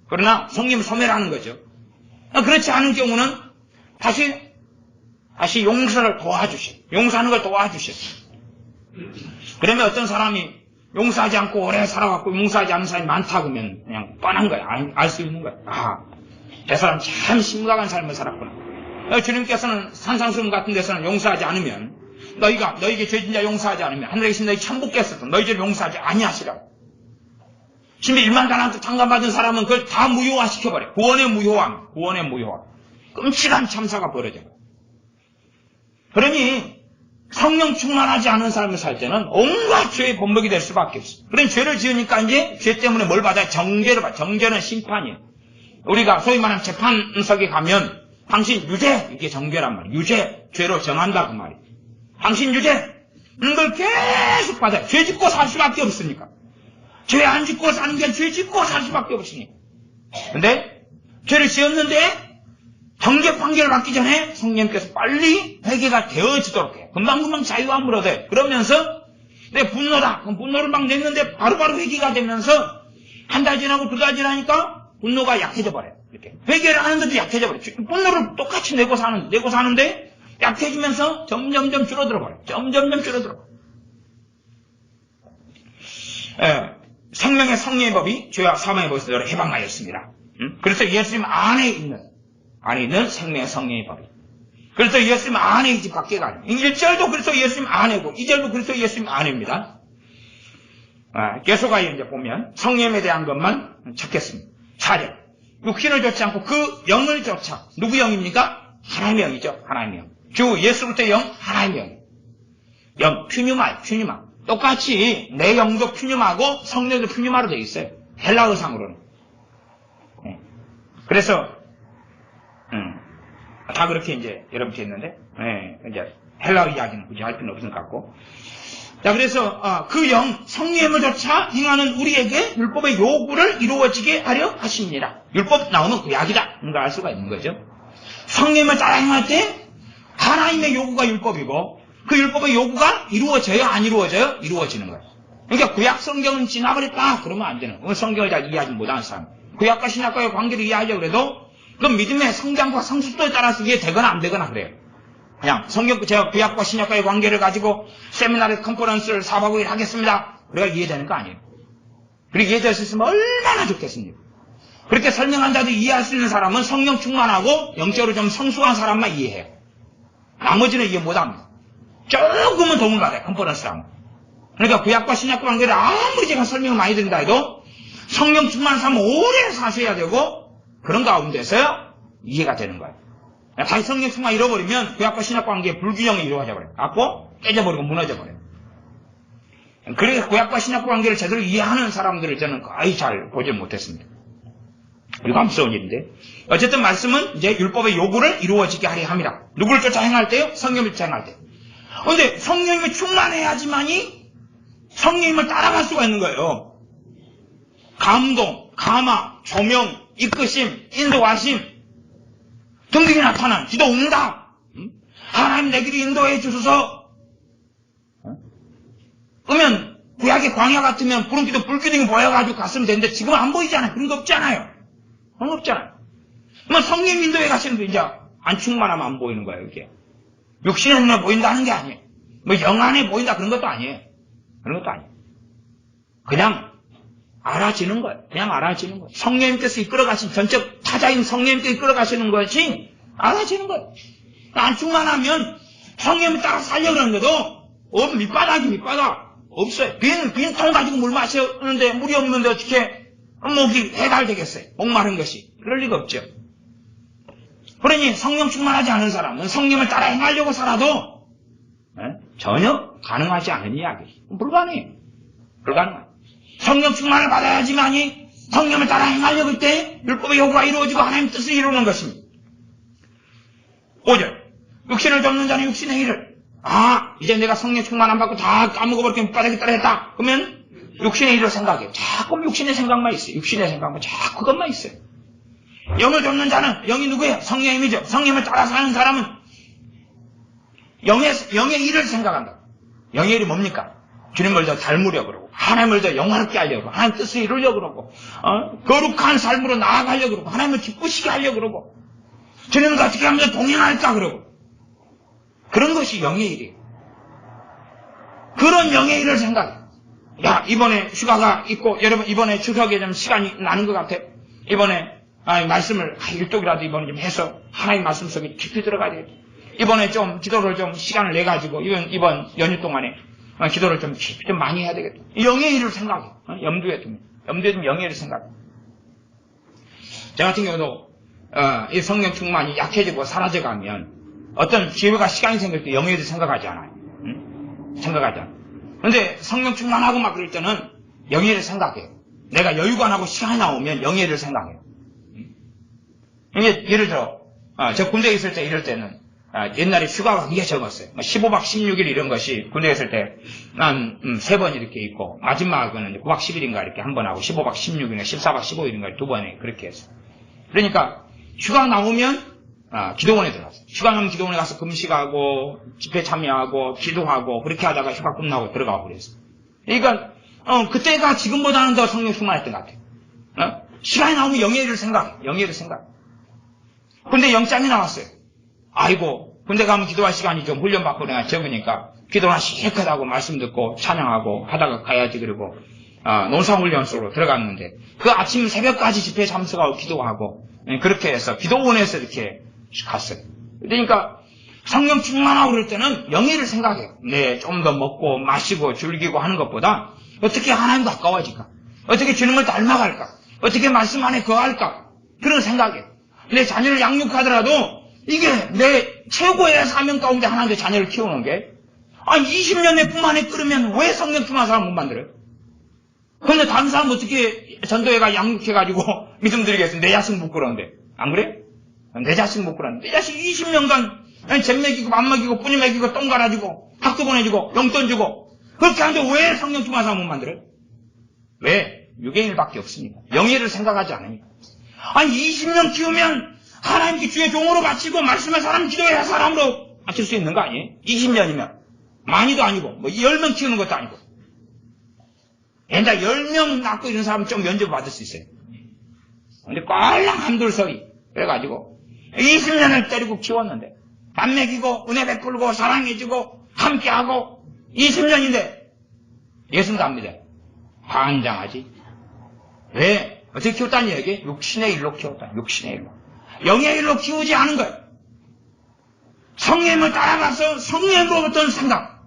그러나 성령 소멸하는 거죠. 그렇지 않은 경우는 다시 용서를 도와주셔. 용서하는 걸 도와주셔. 그러면 어떤 사람이 용서하지 않고 오래 살아왔고 용서하지 않는 사람이 많다 그러면 그냥 뻔한 거야. 알 수 있는 거야. 저 사람 참 심각한 삶을 살았구나. 주님께서는 산상수훈 같은 데서는 용서하지 않으면 너희에게 죄진자 용서하지 않으면 하늘에 계신 너희 천국께서도 너희 죄를 용서하지 아니하시라고. 심지어 1만 달란트 탕감받은 사람은 그걸 다 무효화시켜버려. 구원의 무효화. 끔찍한 참사가 벌어져요. 그러니 성령 충만하지 않은 삶을 살 때는 온갖 죄의 본보기 될 수밖에 없어. 그러니 죄를 지으니까 이제 죄 때문에 뭘 받아요? 정죄를 받아요. 정죄는 심판이에요. 우리가 소위 말하는 재판석에 가면 당신 유죄, 이게 정죄란 말이에요. 유죄, 죄로 정한다 그 말이에요. 당신 유죄, 이걸 계속 받아요. 죄 짓고 살 수밖에 없으니까. 죄 안 짓고 사는 게 죄 짓고 살 수밖에 없으니까. 근데 죄를 지었는데 정죄 판결을 받기 전에 성령님께서 빨리 회개가 되어지도록 해요. 금방금방 자유함을 얻어요. 그러면서 내 분노다. 그럼 분노를 막 냈는데 바로바로 회개가 되면서 한 달 지나고 2달 지나니까 분노가 약해져 버려요. 이렇게 회개를 하는데도 약해져 버려요. 분노를 똑같이 내고 사는데 약해지면서 점점점 줄어들어 버려요. 생명의 성령의 법이 죄와 사망의 법에서 너를 해방하였습니다. 그래서 예수님 안에 있는 생명의 성령의 법이. 그래서 예수님 안에 있지 밖에가 아니에요. 1절도 그래서 예수님 안에고 2절도 그래서 예수님 안에입니다. 계속하여 이제 보면 성령에 대한 것만 찾겠습니다. 4절. 육신을 좇지 않고 그 영을 좇아. 누구 영입니까? 하나님의 영이죠. 하나님의 영. 주 예수로부터의 영, 하나님의 영. 영, 퓨뉴마. 똑같이 내 영도 퓨뉴마고 성령도 퓨뉴마로 되어 있어요. 헬라어상으로는. 그래서 다 그렇게 이제 여러분께 있는데, 이제 헬라어 이야기는 굳이 할 필요는 없을 것 같고. 자, 그래서 그 영, 성령을 좇아 행하는 우리에게 율법의 요구를 이루어지게 하려 하십니다. 율법 나오면 구약이다. 이런 걸 알 수가 있는 거죠. 성령을 따라 행할 때 하나님의 요구가 율법이고 그 율법의 요구가 이루어져요? 안 이루어져요? 이루어지는 거예요. 그러니까 구약 성경은 지나버렸다. 그러면 안 되는 거예요. 성경을 잘 이해하지 못하는 사람. 구약과 신약과의 관계를 이해하려고 해도 그 믿음의 성장과 성숙도에 따라서 이게 되거나 안 되거나 그래요. 그냥 제가 구약과 신약과의 관계를 가지고 세미나를 컨퍼런스를 4박 5일 하겠습니다. 그래야 이해되는 거 아니에요. 그렇게 이해될 수 있으면 얼마나 좋겠습니까? 그렇게 설명한 자도 이해할 수 있는 사람은 성령 충만하고 영적으로 좀 성숙한 사람만 이해해요. 나머지는 이해 못합니다. 조금은 도움을 받아요. 컨퍼런스를 하면. 그러니까 구약과 신약과 관계를 아무리 제가 설명을 많이 드린다 해도 성령 충만한 사람은 오래 사셔야 되고 그런 가운데서요 이해가 되는 거예요. 다시 성령 충만 잃어버리면 구약과 신약 관계의 불균형이 이루어져 버려요. 갖고 깨져버리고 무너져 버려요. 그래서 구약과 신약 관계를 제대로 이해하는 사람들을 저는 거의 잘 보지 못했습니다. 그리고 감사한 일인데 어쨌든 말씀은 이제 율법의 요구를 이루어지게 하려 합니다. 누구를 쫓아 행할 때요? 성령을 쫓아 행할 때. 그런데 성령님이 충만해야지만이 성령님을 따라갈 수가 있는 거예요. 감동, 감화, 조명, 이끄심, 인도하심 등등이 나타난 기도 응답. 하나님 내 길을 인도해 주소서. 그러면 구약의 광야 같으면 구름기도 불기둥이 보여가지고 갔으면 되는데 지금은 안 보이잖아요. 그런 거 없잖아요. 그런 거 없잖아요. 그러면 성령 인도에 가시는 분 이제 안 충만하면 안 보이는 거예요. 이게 육신의 눈에 보인다는 게 아니에요. 뭐 영 안에 보인다 그런 것도 아니에요. 그런 것도 아니에요. 그냥 알아지는 거예요. 그냥 알아지는 거예요. 성령님께서 이끌어가신 전적 타자인 성령님께서 이끌어가시는 것이 알아지는 거예요. 안 충만하면 성령님 따라 살려고 하는 것도 밑바닥 없어요. 빈 통 가지고 물 마시는데 물이 없는데 어떻게 목이 해달되겠어요. 목마른 것이. 그럴 리가 없죠. 그러니 성령 충만하지 않은 사람은 성령을 따라 행하려고 살아도 전혀 가능하지 않은 이야기. 불가능해요. 불가능해요. 성령 충만을 받아야지만이 성령을 따라 행하려고 할 때 율법의 요구가 이루어지고 하나님 뜻을 이루는 것입니다. 5절. 육신을 돕는 자는 육신의 일을. 이제 내가 성령 충만 안 받고 다 까먹어버리고 바닥에 따라 했다. 그러면 육신의 일을 생각해요. 자꾸 육신의 생각만 있어요. 육신의 생각만 자꾸 그것만 있어요. 영을 돕는 자는 영이 누구예요? 성령님이죠. 성령을 따라 사는 사람은 영의 일을 생각한다. 영의 일이 뭡니까? 주님을 더 닮으려고 그러고 하나님을 더 영화롭게 하려고 그러고 하나님 뜻을 이루려고 그러고 거룩한 삶으로 나아가려고 그러고 하나님을 기쁘시게 하려고 그러고 주님과 어떻게 하면 동행할까 그러고 그런 것이 영의 일이에요. 그런 영의 일을 생각해. 이번에 휴가가 있고 여러분 이번에 추석에 좀 시간이 나는 것 같아요. 이번에 말씀을 일독이라도 이번에 좀 해서 하나님 말씀 속에 깊이 들어가야 돼요. 이번에 좀 기도를 좀 시간을 내 가지고 이번 연휴 동안에 기도를 좀 많이 해야 되겠다. 영의 일을 생각해. 염두에 두면 영의 일을 생각해. 저 같은 경우도 이 성령 충만이 약해지고 사라져가면 어떤 기회가 시간이 생길 때 영의 일을 생각하지 않아요. 생각하지 않아요. 그런데 성령 충만하고 막 그럴 때는 영의 일을 생각해요. 내가 여유가 나고 시간이 나오면 영의 일을 생각해요. 이게 예를 들어 저 군대에 있을 때 이럴 때는 옛날에 휴가가 굉장히 적었어요. 15박 16일 이런 것이 군대에 있을 때 한 3번 이렇게 있고 마지막은 9박 10일인가 이렇게 한 번 하고 15박 16일인가 14박 15일인가 2번에 그렇게 했어요. 그러니까 휴가 나오면 기도원에 들어갔어요. 휴가 나오면 기도원에 가서 금식하고 집회 참여하고 기도하고 그렇게 하다가 휴가 끝나고 들어가고 그랬어요. 그러니까 그때가 지금보다는 더 성령 충만했던 것 같아요. 시간이 나오면 영의 일을 생각해. 영의 일을 생각해. 근데 영장이 나왔어요. 아이고 군대 가면 기도할 시간이 좀 훈련받고 내가 적으니까 기도나 실컷 하고 말씀 듣고 찬양하고 하다가 가야지 그러고 농사훈련소로 들어갔는데 그 아침 새벽까지 집회에 참석하고 기도하고 그렇게 해서 기도원에서 이렇게 갔어요. 그러니까 성령 충만하고 그럴 때는 영예를 생각해요. 좀 더 먹고 마시고 즐기고 하는 것보다 어떻게 하나님과 가까워질까? 어떻게 주님을 닮아갈까? 어떻게 말씀 안에 거할까? 그런 생각에 내 자녀를 양육하더라도 이게 내 최고의 사명 가운데 하나님의 자녀를 키우는 게 20년 내 꿈 안에 끓으면 왜 성령 충만한 사람 못 만들어요? 그런데 다른 사람 어떻게 전도회가 양육해가지고 믿음 드리겠어? 내 자식 못 그러는데. 안 그래? 내 자식 못 그러는데. 내 자식 20년간 잼 먹이고 밥 먹이고 뿌리 먹이고 똥 갈아주고 학교 보내주고 용돈 주고 그렇게 하는데 왜 성령 충만한 사람 못 만들어요? 왜? 유괴일밖에 없으니까. 영예를 생각하지 않으니까. 20년 키우면 하나님께 주의 종으로 바치고 말씀의 사람 기도해야 사람으로 바칠 수 있는 거 아니에요? 20년이면. 많이도 아니고 10명 키우는 것도 아니고. 옛날 10명 낳고 이런 사람은 좀 면접 받을 수 있어요. 근데 꼴랑 한둘서리 그래가지고 20년을 때리고 키웠는데 밥 먹이고 은혜 베풀고 사랑해주고 함께하고 20년인데 예수는 갑니다. 환장하지. 왜? 어떻게 키웠다는 얘기? 육신의 일로 키웠다. 육신의 일로. 영의 일로 키우지 않은 거예요. 성령님을 따라가서 성령으로부터 오는 생각,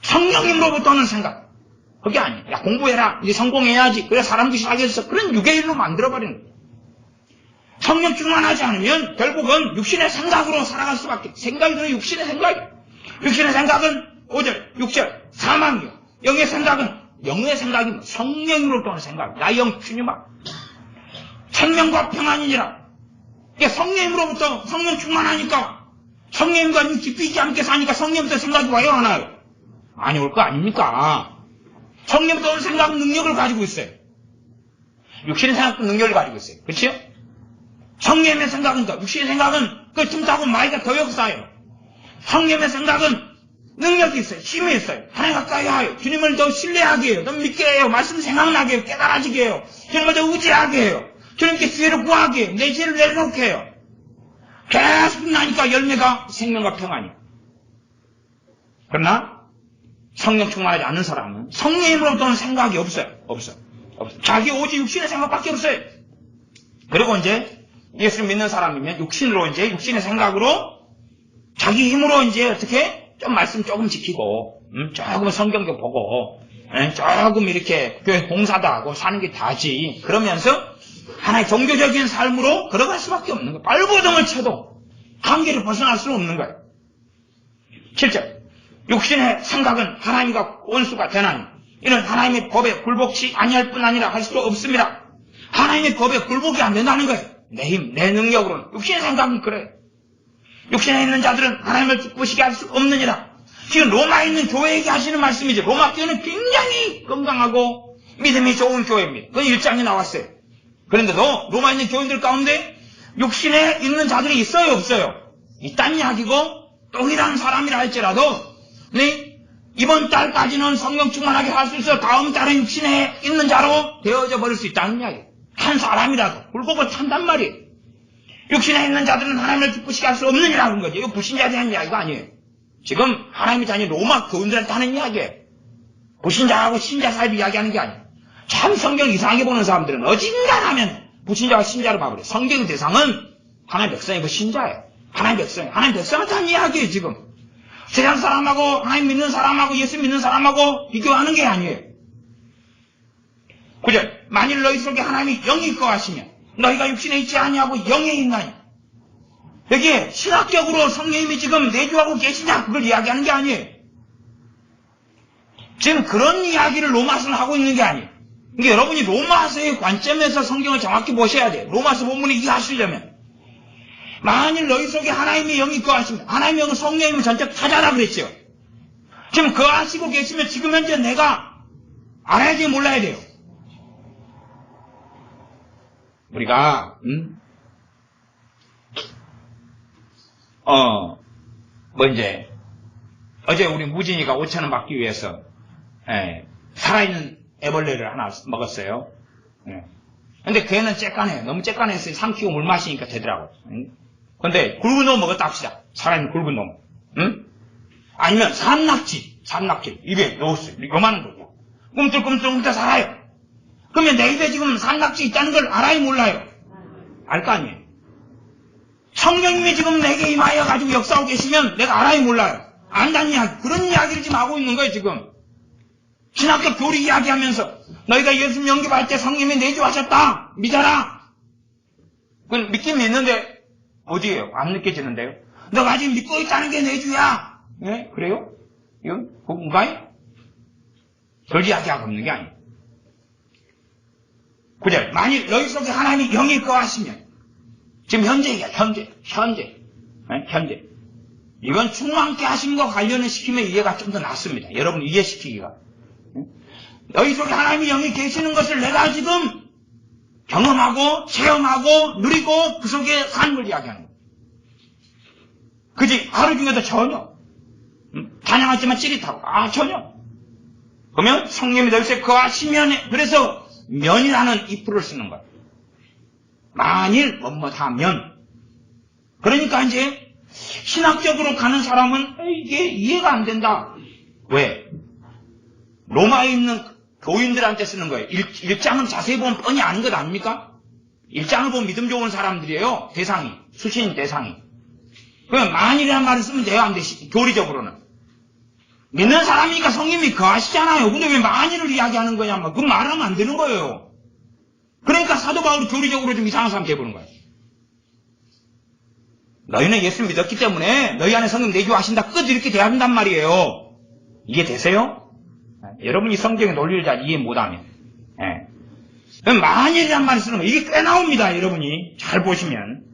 성령님으로부터 오는 생각. 그게 아니에요. 야, 공부해라. 이제 성공해야지. 그래 사람들이 사귀어서 그런 육의 일로 만들어버리는 거예요. 성령 충만하지 않으면 결국은 육신의 생각으로 살아갈 수밖에. 생각이 들어 육신의 생각이에요. 육신의 생각은 5절, 6절, 사망이요. 영의 생각은 영의 생각이 성령으로부터 오는 생각. 나 영 주님아. 생명과 평안이니라. 이게 성령으로부터 성령 충만하니까 성령과 깊이 있지 않게 사니까 성령부터 생각이 와요, 안 와요? 많이 올 거 아닙니까? 성령부터 오는 생각은 능력을 가지고 있어요. 육신의 생각도 능력을 가지고 있어요. 그렇죠? 성령의 생각은 더, 육신의 생각은 그 틈타고 마이가 더 역사해요. 성령의 생각은 능력이 있어요. 힘이 있어요. 하나님 가까이 하여 주님을 더 신뢰하게 해요. 더 믿게 해요. 말씀 생각나게 해요. 깨달아지게 해요. 주님을 더 의지하게 해요. 주님께 지혜를 구하게 해요. 내 지혜를 내려놓게 해요. 계속 나니까 열매가 생명과 평안이에요. 그러나 성령 충만하지 않는 사람은 성령으로부터 오는 생각이 없어요. 없어요. 자기 오직 육신의 생각밖에 없어요. 그리고 이제 예수를 믿는 사람이면 육신으로 이제 육신의 생각으로 자기 힘으로 이제 어떻게 좀 말씀 조금 지키고 조금 성경도 보고 조금 이렇게 교회 봉사도 하고 사는 게 다지. 그러면서 하나의 종교적인 삶으로 걸어갈 수밖에 없는 거예요. 발버둥을 쳐도 한계를 벗어날 수는 없는 거예요. 7절 육신의 생각은 하나님과 원수가 되나니 이는 하나님의 법에 굴복치 아니할 뿐 아니라 할 수도 없습니다. 하나님의 법에 굴복이 안 된다는 거예요. 내 힘, 내 능력으로는. 육신의 생각은 그래요. 육신에 있는 자들은 하나님을 기쁘시게 할 수 없느니라. 지금 로마에 있는 교회에게 하시는 말씀이지. 로마 교회는 굉장히 건강하고 믿음이 좋은 교회입니다. 그건 1장에 나왔어요. 그런데도 로마에 있는 교인들 가운데 육신에 있는 자들이 있어요, 없어요? 있다는 이야기고 또 이런 사람이라 할지라도 이번 달까지는 성령 충만하게 할 수 있어 다음 달에 육신에 있는 자로 되어져 버릴 수 있다는 이야기예요. 한 사람이라도 굴복을 탄단 말이에요. 육신에 있는 자들은 하나님을 기쁘시게 할 수 없느니라는 거죠. 이거 불신자에 대한 이야기가 아니에요. 지금 하나님이 자녀 로마 교인들한테 하는 이야기예요. 불신자하고 신자 사이를 이야기하는 게 아니에요. 참 성경 이상하게 보는 사람들은 어딘가하면 불신자와 신자로 봐버려요. 성경의 대상은 하나님 백성이고 신자예요. 하나님 백성이에요. 하나님 백성한테 하는 이야기예요, 지금. 세상 사람하고 하나님 믿는 사람하고 예수 믿는 사람하고 비교하는 게 아니에요. 9절 만일 너희 속에 하나님이 영이 있고 하시면 너희가 육신에 있지 아니하고 영에 있나니. 여기에 신학적으로 성령님이 지금 내주하고 계시냐 그걸 이야기하는 게 아니에요. 지금 그런 이야기를 로마서는 하고 있는 게 아니에요. 그러니까 여러분이 로마서의 관점에서 성경을 정확히 보셔야 돼요. 로마서 본문을 이해하시려면 만일 너희 속에 하나님의 영이 있고 하시면 하나님의 영은 성령님은 전적 타자라 그랬죠. 지금 그 아시고 계시면 지금 현재 내가 알아야 돼요, 몰라야 돼요? 우리가 이제 어제 우리 무진이가 5,000원 받기 위해서 살아있는 애벌레를 하나 먹었어요. 근데 걔는 쬐깐해요. 너무 쬐깐해서 삼키고 물 마시니까 되더라고. 근데 굵은 놈 먹었다 합시다. 살아있는 굵은 놈. 아니면 산낙지 입에 넣었어요. 요만한 거야. 꿈틀꿈틀 살아요. 그러면 내 입에 지금 산낙지 있다는 걸 알아요, 몰라요? 알 거 아니에요. 성령님이 지금 내게 임하여 가지고 역사하고 계시면 내가 알아요, 몰라요? 안다는 이야기. 그런 이야기를 지금 하고 있는 거예요, 지금. 신학적 교리 이야기하면서 너희가 예수 영접할 때 성령이 내주하셨다. 믿어라. 그건 믿긴 믿는데 어디에요? 안 느껴지는데요? 너가 지금 믿고 있다는 게 내주야. 예? 그래요? 이건 그건가요? 별 이야기하고 없는 게 아니에요. 9절. 만일 너희 속에 하나님이 영이 거하시면, 지금 현재야, 현재. 이건 충만케 하심과 관련을 시키면 이해가 좀 더 낫습니다. 여러분 이해시키기가. 너희 속에 하나님이 영이 계시는 것을 내가 지금 경험하고 체험하고 누리고 그 속에 사는 걸 이야기하는 거예요. 그지? 하루 중에도 전혀. 찬양하지만 찌릿하고. 전혀. 그러면 성령이 너희 속에 거하시면, 그래서 면이라는 if를 쓰는 거예요. 만일 뭐뭐하면. 그러니까 이제 신학적으로 가는 사람은 이게 이해가 안 된다. 왜? 로마에 있는 교인들한테 쓰는 거예요. 1장은 자세히 보면 뻔히 아는 것 아닙니까? 1장을 보면 믿음 좋은 사람들이에요. 대상이. 수신 대상이. 그러면 만일이라는 말을 쓰면 돼요? 안 돼? 교리적으로는. 믿는 사람이니까 성령이 거하시잖아요. 근데 왜 만일을 이야기하는 거냐면 그 말하면 안 되는 거예요. 그러니까 사도 바울이 교리적으로 좀 이상한 사람 돼보는 거예요. 너희는 예수 믿었기 때문에 너희 안에 성령 내주하신다. 끝 이렇게 돼야 한단 말이에요. 이해 되세요? 여러분이 성경의 논리를 잘 이해 못하면. 그럼 만일이란 말을 쓰는 거예요. 이게 꽤 나옵니다. 여러분이 잘 보시면.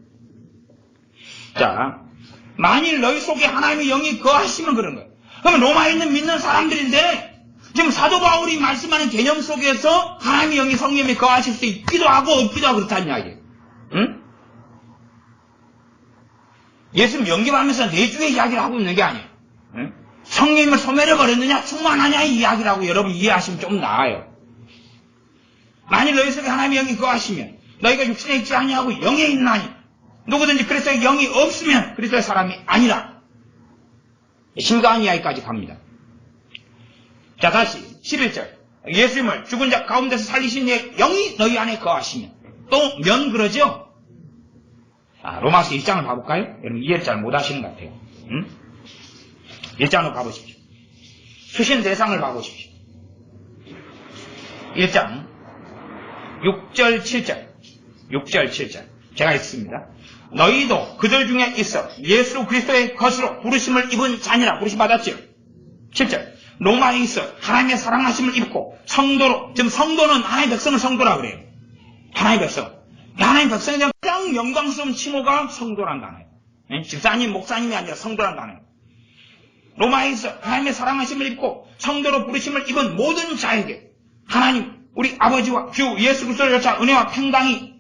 자, 만일 너희 속에 하나님의 영이 거하시면 그런 거예요. 그러면 로마에 있는 믿는 사람들인데 지금 사도 바울이 말씀하는 개념 속에서 하나님의 영이 성령이 거하실 수 있기도 하고 없기도 하고 그렇다는 이야기예요. 응? 예수 영접하면서 내주의 이야기를 하고 있는 게 아니에요. 응? 성령님을 소멸해버렸느냐 충만하냐 이 이야기를 하고 여러분 이해하시면 좀 나아요. 만일 너희 속에 하나님의 영이 거하시면 너희가 육신에 있지 아니하고 영에 있나니 누구든지 그리스도의 영이 없으면 그리스도의 사람이 아니라. 심각한 이야기까지 갑니다. 자, 다시 11절. 예수님을 죽은 자 가운데서 살리신 이의 영이 너희 안에 거하시면. 또 면 그러죠? 로마서 1장을 봐볼까요? 여러분 이해를 잘 못하시는 것 같아요. 1장으로 가보십시오. 수신 대상을 봐보십시오. 1장 6절 7절 6절 7절 제가 읽습니다. 너희도 그들 중에 있어 예수 그리스도의 것으로 부르심을 입은 자니라. 부르심 받았죠. 7절 로마에 있어 하나님의 사랑하심을 입고 성도로, 지금 성도는 하나님의 백성을 성도라 그래요. 하나님의 백성. 하나님의 백성에 대한 가장 영광스러운 칭호가 성도란 단어예요. 집사님, 목사님이 아니라 성도란 단어예요. 로마에 있어 하나님의 사랑하심을 입고 성도로 부르심을 입은 모든 자에게 하나님 우리 아버지와 주 예수 그리스도의 열차 은혜와 평강이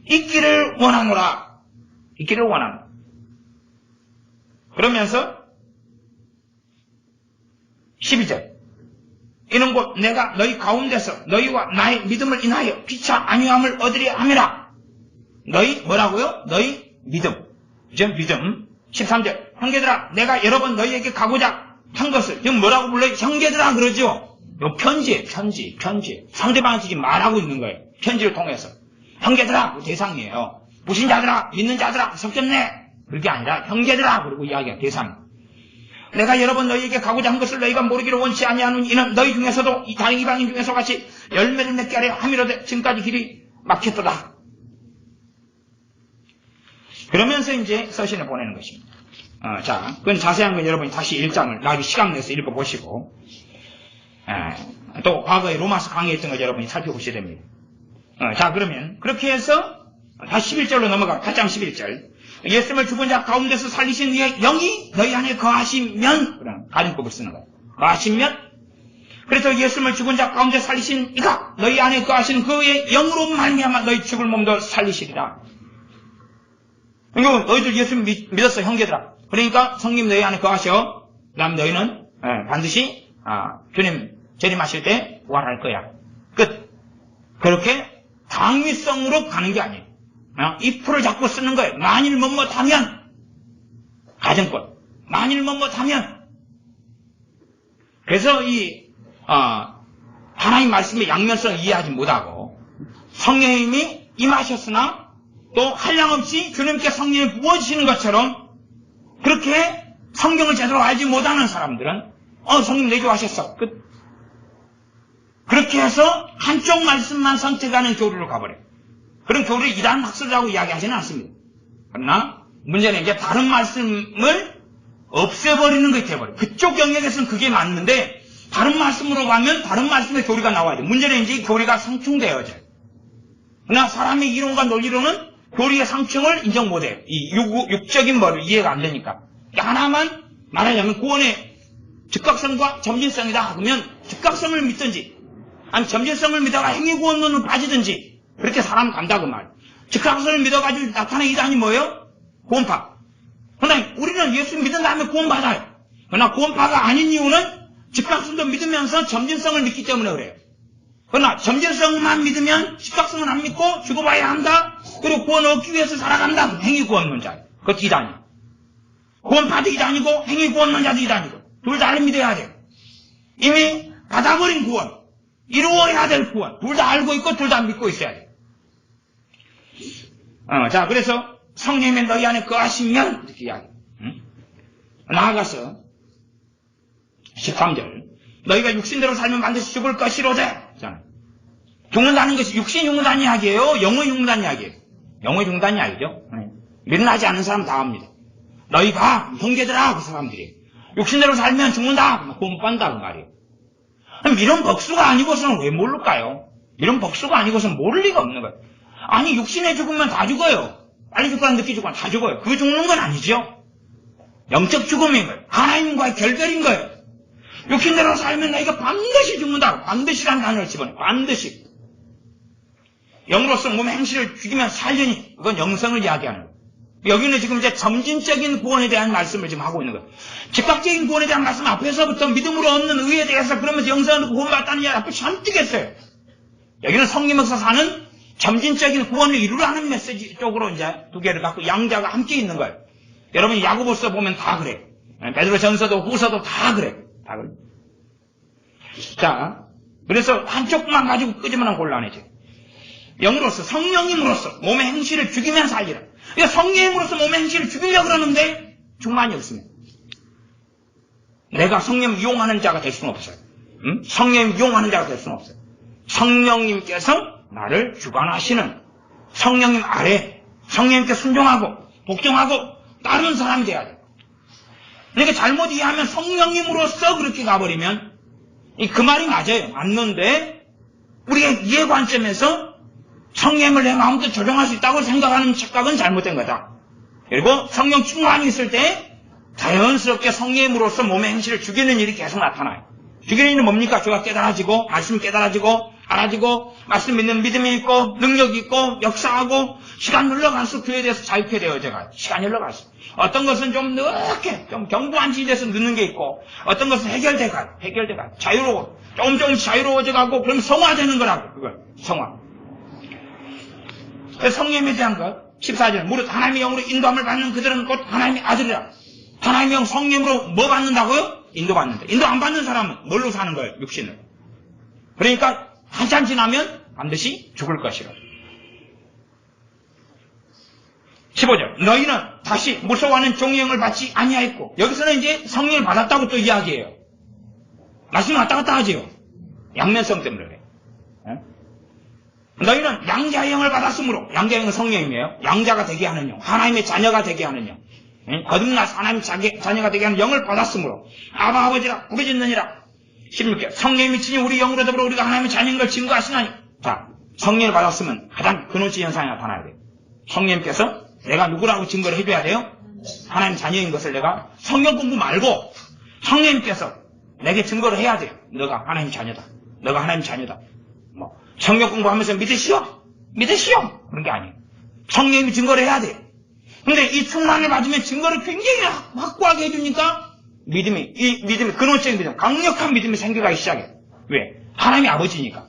있기를 원하노라. 있기를 원합니다. 그러면서 12절 이는 곧 내가 너희 가운데서 너희와 나의 믿음을 인하여 피차 안위함을 얻으려 함이라. 너희 뭐라고요? 너희 믿음. 그죠? 믿음. 13절 형제들아 내가 여러 번 너희에게 가고자 한 것을 지금 뭐라고 불러요? 형제들아 그러죠. 요 편지. 상대방이 지금 말하고 있는 거예요. 편지를 통해서. 형제들아 대상이에요. 무신자들아 믿는 자들아 섞였네. 그게 아니라 형제들아 그리고 이야기가 대상. 내가 여러 번 너희에게 가고자 한 것을 너희가 모르기를 원치 아니하는 이는 너희 중에서도 이 다른 이방인 중에서 같이 열매를 맺게 하려 함이로되 지금까지 길이 막혔도다. 그러면서 이제 서신을 보내는 것입니다. 자, 그건 자세한 건 여러분이 다시 1장을 나중에 시간 내서 읽어보시고 또 과거에 로마서 강의했던 걸 여러분이 살펴보셔야 됩니다. 자, 그러면 그렇게 해서 다시 11절로 넘어가. 8장 11절. 예수님을 죽은 자 가운데서 살리신 이의 영이 너희 안에 거하시면, 그런 가정법을 쓰는 거예요. 거하시면, 그래서 예수님을 죽은 자 가운데 살리신 이가 너희 안에 거하신 그의 영으로 말미암아 너희 죽을 몸도 살리시리라. 그리고 너희들 예수 믿었어 형제들아. 그러니까 성님 너희 안에 거하셔. 그 다음 너희는 반드시 주님 재림하실 때 부활할 거야. 끝. 그렇게 당위성으로 가는 게 아니에요. if를 자꾸 쓰는 거예요. 만일 뭐뭐하면 가정법. 만일 뭐뭐하면. 그래서 이 하나님 말씀의 양면성을 이해하지 못하고 성령님이 임하셨으나 또 한량없이 주님께 성령이 부어지시는 것처럼 그렇게 성경을 제대로 알지 못하는 사람들은 성령 내주하셨어. 끝. 그렇게 해서 한쪽 말씀만 선택하는 교리로 가버려요. 그런 교리를 이단 학설이라고 이야기하지는 않습니다. 그러나 문제는 이제 다른 말씀을 없애버리는 것이 돼버려요. 그쪽 영역에서는 그게 맞는데 다른 말씀으로 가면 다른 말씀의 교리가 나와야 돼요. 문제는 이제 교리가 상충되어져요. 그러나 사람의 이론과 논리로는 교리의 상충을 인정 못해요. 이 육적인 머리 이해가 안 되니까. 하나만 말하자면 구원의 즉각성과 점진성이다. 그러면 즉각성을 믿든지 아니 점진성을 믿다가 행위구원론으로 빠지든지 그렇게 사람 간다 그 말. 즉각성을 믿어가지고 나타나는 이단이 뭐예요? 구원파. 그러나 우리는 예수 믿은 다음에 구원받아요. 그러나 구원파가 아닌 이유는 즉각성도 믿으면서 점진성을 믿기 때문에 그래요. 그러나 점진성만 믿으면 즉각성은 안 믿고 죽어봐야 한다. 그리고 구원 얻기 위해서 살아간다. 행위구원론자예요. 그것도 이단이에요. 구원파도 이단이고 행위구원론자도 이단이고 둘 다 믿어야 돼요. 이미 받아버린 구원, 이루어야 될 구원 둘 다 알고 있고 둘 다 믿고 있어야 돼요. 자, 그래서 성령이 너희 안에 거하시면 이렇게 이야기해요. 나아가서 13절 너희가 육신대로 살면 반드시 죽을 것이로되 죽는다는 것이 육신 죽는다는 이야기예요? 영의 죽는다는 이야기예요? 영의 죽는다는 이야기죠. 밀어나지 않는 사람 다 합니다. 너희가 형제들아 그 사람들이 육신대로 살면 죽는다 구원 못 받는다 그 말이에요. 이런 복수가 아니고서는 왜 모를까요? 이런 복수가 아니고서는 모를 리가 없는 거예요. 아니 육신에 죽으면 다 죽어요. 빨리 죽거나 늦게 죽거나 다 죽어요. 그거 죽는 건 아니죠. 영적 죽음인 거예요. 하나님과의 결별인 거예요. 육신대로 살면 너희가 반드시 죽는다. 반드시라는 단어를 집어넣어요. 반드시. 영으로서 몸의 행실을 죽이면 살려니 그건 영성을 이야기하는 거예요. 여기는 지금 이제 점진적인 구원에 대한 말씀을 지금 하고 있는 거예요. 즉각적인 구원에 대한 말씀 앞에서부터 믿음으로 얻는 의에 대해서 그러면서 영성을 구원받다는 이야기 앞에 잔뜩 했어요. 여기는 성령에서 사는 점진적인 구원을 이루라는 메시지 쪽으로 이제 두 개를 갖고 양자가 함께 있는 거예요. 여러분 야고보서 보면 다 그래요. 베드로전서도 후서도 다 그래요. 다 그래요. 자, 그래서 한쪽만 가지고 끄지면 곤란해져요. 영으로서 성령님으로서 몸의 행실을 죽이면 살리라. 그러니까 성령님으로서 몸의 행실을 죽이려고 그러는데 중만이 없습니다. 내가 성령 이용하는 자가 될 수는 없어요. 성령 이용하는 자가 될 수는 없어요. 성령님께서 나를 주관하시는 성령님 아래 성령님께 순종하고 복종하고 따르는 사람이 돼야 돼요. 그러니까 잘못 이해하면 성령님으로서 그렇게 가버리면 그 말이 맞아요. 맞는데 우리가 이해 관점에서 성령을 내 마음대로 조정할 수 있다고 생각하는 착각은 잘못된 거다. 그리고 성령 충만이 있을 때 자연스럽게 성령으로서 몸의 행실을 죽이는 일이 계속 나타나요. 죽이는 일은 뭡니까? 죄가 깨달아지고 말씀이 깨달아지고 알아지고 말씀 믿는 믿음이 있고 능력이 있고 역사하고 시간 흘러갈수록 그에 대해서 자유케 되어져 가요. 시간이 흘러갈수록 어떤 것은 좀 늦게 좀 경부한지에 대해서 늦는 게 있고 어떤 것은 해결돼 가요. 자유로워 조금 자유로워져 가고 그럼 성화되는 거라고. 그걸 성화. 성령에 대한 것 14절 무릇 하나님의 영으로 인도함을 받는 그들은 곧 하나님의 아들이라. 하나님의 영 성령으로 뭐 받는다고요? 인도받는다. 인도 안 받는 사람은 뭘로 사는 거예요? 육신을. 그러니까 한참 지나면 반드시 죽을 것이라. 15절 너희는 다시 무서워하는 종의 영을 받지 아니하였고 여기서는 이제 성령을 받았다고 또 이야기해요. 말씀이 왔다 갔다 하지요. 양면성 때문에 그래요. 너희는 양자의 영을 받았으므로 양자의 영은 성령이에요. 양자가 되게 하는 영, 하나님의 자녀가 되게 하는 영, 거듭나서 하나님의 자녀가 되게 하는 영을 받았으므로 아바 아버지라 부르짖느니라. 16절 성령이 미치니 우리 영으로 더불어 우리가 하나님의 자녀인 걸 증거하시나니. 자, 성령을 받았으면 가장 근원치 현상이 나타나야 돼요. 성령님께서 내가 누구라고 증거를 해줘야 돼요? 하나님 자녀인 것을 내가 성경 공부 말고 성령님께서 내게 증거를 해야 돼요. 너가 하나님 자녀다. 너가 하나님 자녀다. 뭐 성경 공부하면서 믿으시오? 그런 게 아니에요. 성령님이 증거를 해야 돼요. 근데 이 충만을 받으면 증거를 굉장히 확고하게 해주니까 믿음이 근원적인 믿음, 강력한 믿음이 생겨가기 시작해요. 왜? 하나님이 아버지니까.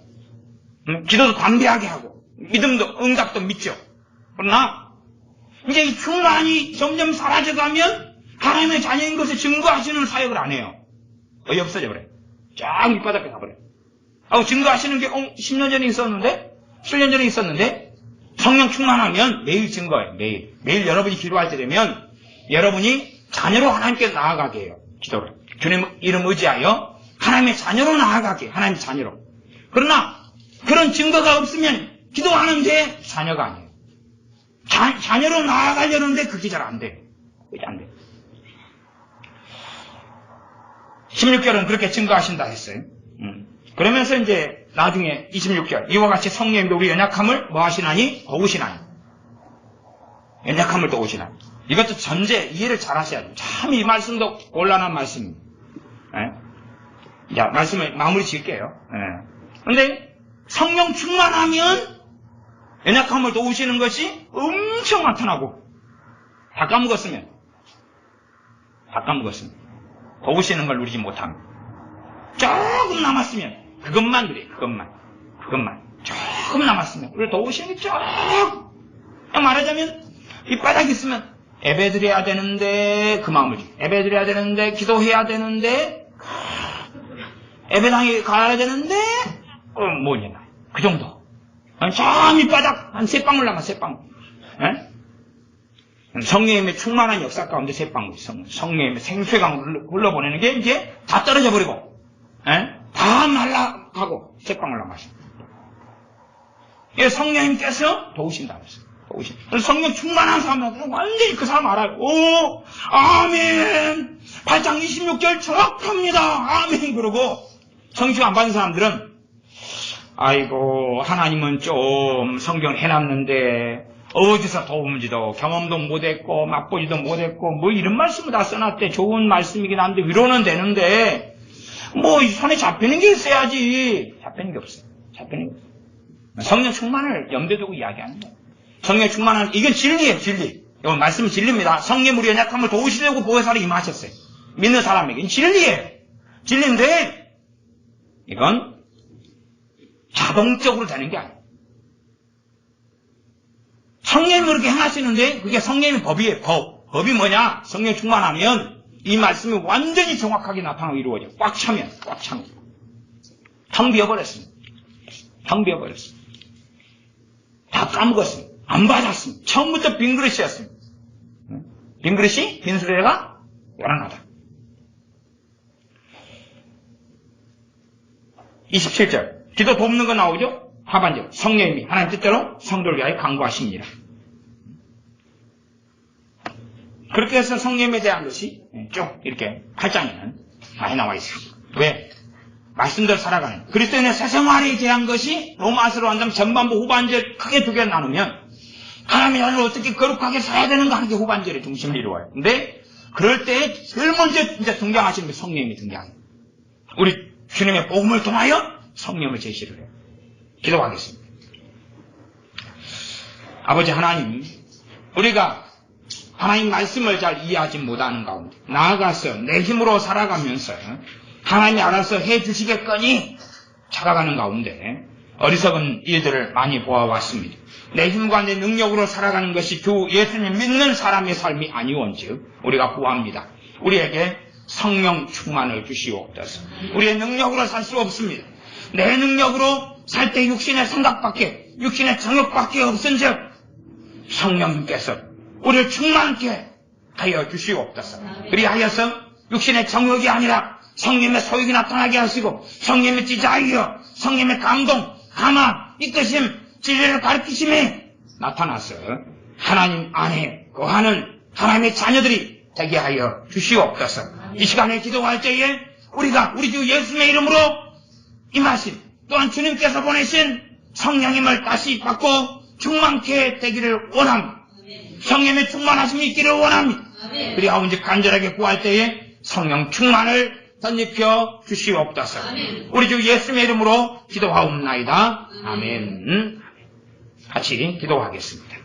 기도도 담대하게 하고 믿음도 응답도 믿죠. 그러나 이제 이 충만이 점점 사라져가면 하나님의 자녀인 것을 증거하시는 사역을 안 해요. 거의 없어져 버려요. 쫙 밑바닥에 가버려요. 증거하시는 게 10년 전에 있었는데 7년 전에 있었는데 성령 충만하면 매일 증거해요. 매일 여러분이 기도할 때 되면 여러분이 자녀로 하나님께 나아가게 해요. 기도를 주님 이름 의지하여 하나님의 자녀로 나아가게. 하나님의 자녀로. 그러나 그런 증거가 없으면 기도하는데 자녀가 아니에요. 자녀로 나아가려는데 그게 잘 안 돼요. 그게 안 돼요. 16절은 그렇게 증거하신다 했어요. 그러면서 이제 나중에 26절 이와 같이 성령님도 우리 연약함을 뭐 하시나니? 도우시나니. 연약함을 도우시나니. 이것도 전제 이해를 잘 하셔야 돼요. 참 이 말씀도 곤란한 말씀입니다. 자, 말씀을 마무리 지을게요. 그런데 성령 충만하면 연약함을 도우시는 것이 엄청 나타나고 다 까먹었으면 도우시는 걸 누리지 못합니다. 조금 남았으면 그것만 그래요. 그것만 조금 남았으면 우리를 도우시는 게 조금 그냥 말하자면 이 바닥에 있으면 예배드려야 되는데 그 마음을 예배드려야 되는데 기도해야 되는데 예배당에 가야 되는데 뭐냐 그 정도 저 밑바닥 한 3방울 남아 3방울. 성령님의 충만한 역사 가운데 3방울 성령님의 생수의 강으로 흘러보내는 게 이제 다 떨어져 버리고 다 날아가고 3방울 남았어요. 성령님께서 도우신다 그랬어요. 성령 충만한 사람들은 완전히 그 사람 알아요. 오 아멘 8장 26절 정확합니다. 아멘 그러고 성령 안 받은 사람들은 아이고 하나님은 좀 성경 해놨는데 어디서 도움지도 경험도 못했고 맛보지도 못했고 뭐 이런 말씀을 다 써놨대. 좋은 말씀이긴 한데 위로는 되는데 뭐 손에 잡히는 게 있어야지. 잡히는 게 없어요. 성령 충만을 염두에 두고 이야기하는 거예요. 성령 충만한 이건 진리예요. 진리. 이건 말씀은 진리입니다. 성령 우리 연약함을 도우시려고 보혜사를 임하셨어요. 믿는 사람에게 이건 진리예요. 진리인데 이건 자동적으로 되는 게 아니에요. 성령이 그렇게 행하시는데 그게 성령의 법이에요. 법이 뭐냐? 성령 충만하면 이 말씀이 완전히 정확하게 나타나고 이루어져요. 꽉 차면 텅 비어버렸습니다. 다 까먹었습니다. 안 받았습니다. 처음부터 빈 그릇이었습니다. 빈 그릇이 빈수레가 요란하다. 27절 기도 돕는 거 나오죠? 하반절 성령님이 하나님 뜻대로 성도를 위하여 간구하십니다. 그렇게 해서 성령님에 대한 것이 쭉 이렇게 8장에는 많이 나와 있습니다. 왜? 말씀대로 살아가는 그리스도인의 새 생활에 대한 것이 로마서로 한다면 전반부 후반절 크게 두 개 나누면 하나님의 나라를 어떻게 거룩하게 살아야 되는가 하는 게 후반절의 중심을 이루어요. 근데 그럴 때 제일 먼저 이제 등장하시는 게 성령님이 등장합니다. 우리 주님의 복음을 통하여 성령을 제시를 해요. 기도하겠습니다. 아버지 하나님, 우리가 하나님 말씀을 잘 이해하지 못하는 가운데 나아가서 내 힘으로 살아가면서 하나님이 알아서 해주시겠거니 찾아가는 가운데 어리석은 일들을 많이 보아왔습니다. 내 힘과 내 능력으로 살아가는 것이 주 예수님 믿는 사람의 삶이 아니온즉 우리가 구합니다. 우리에게 성령 충만을 주시옵소서. 우리의 능력으로 살 수 없습니다. 내 능력으로 살 때 육신의 생각밖에 육신의 정욕밖에 없은즉 성령님께서 우리를 충만케 하여 주시옵소서. 그리하여서 육신의 정욕이 아니라 성령의 소욕이 나타나게 하시고 성령의 지자이어 성령의 감동, 감화, 이끄심, 진리를 가르치심이 나타나서 하나님 안에 거하는 하나님의 자녀들이 되게 하여 주시옵소서. 이 시간에 기도할 때에 우리가 우리 주 예수님의 이름으로 임하신 또한 주님께서 보내신 성령님을 다시 받고 충만케 되기를 원합니다. 성령의 충만하심이 있기를 원합니다. 그리하온즉 간절하게 구할 때에 성령 충만을 덧입혀 주시옵소서. 우리 주 예수님의 이름으로 기도하옵나이다. 아멘. 같이 기도하겠습니다.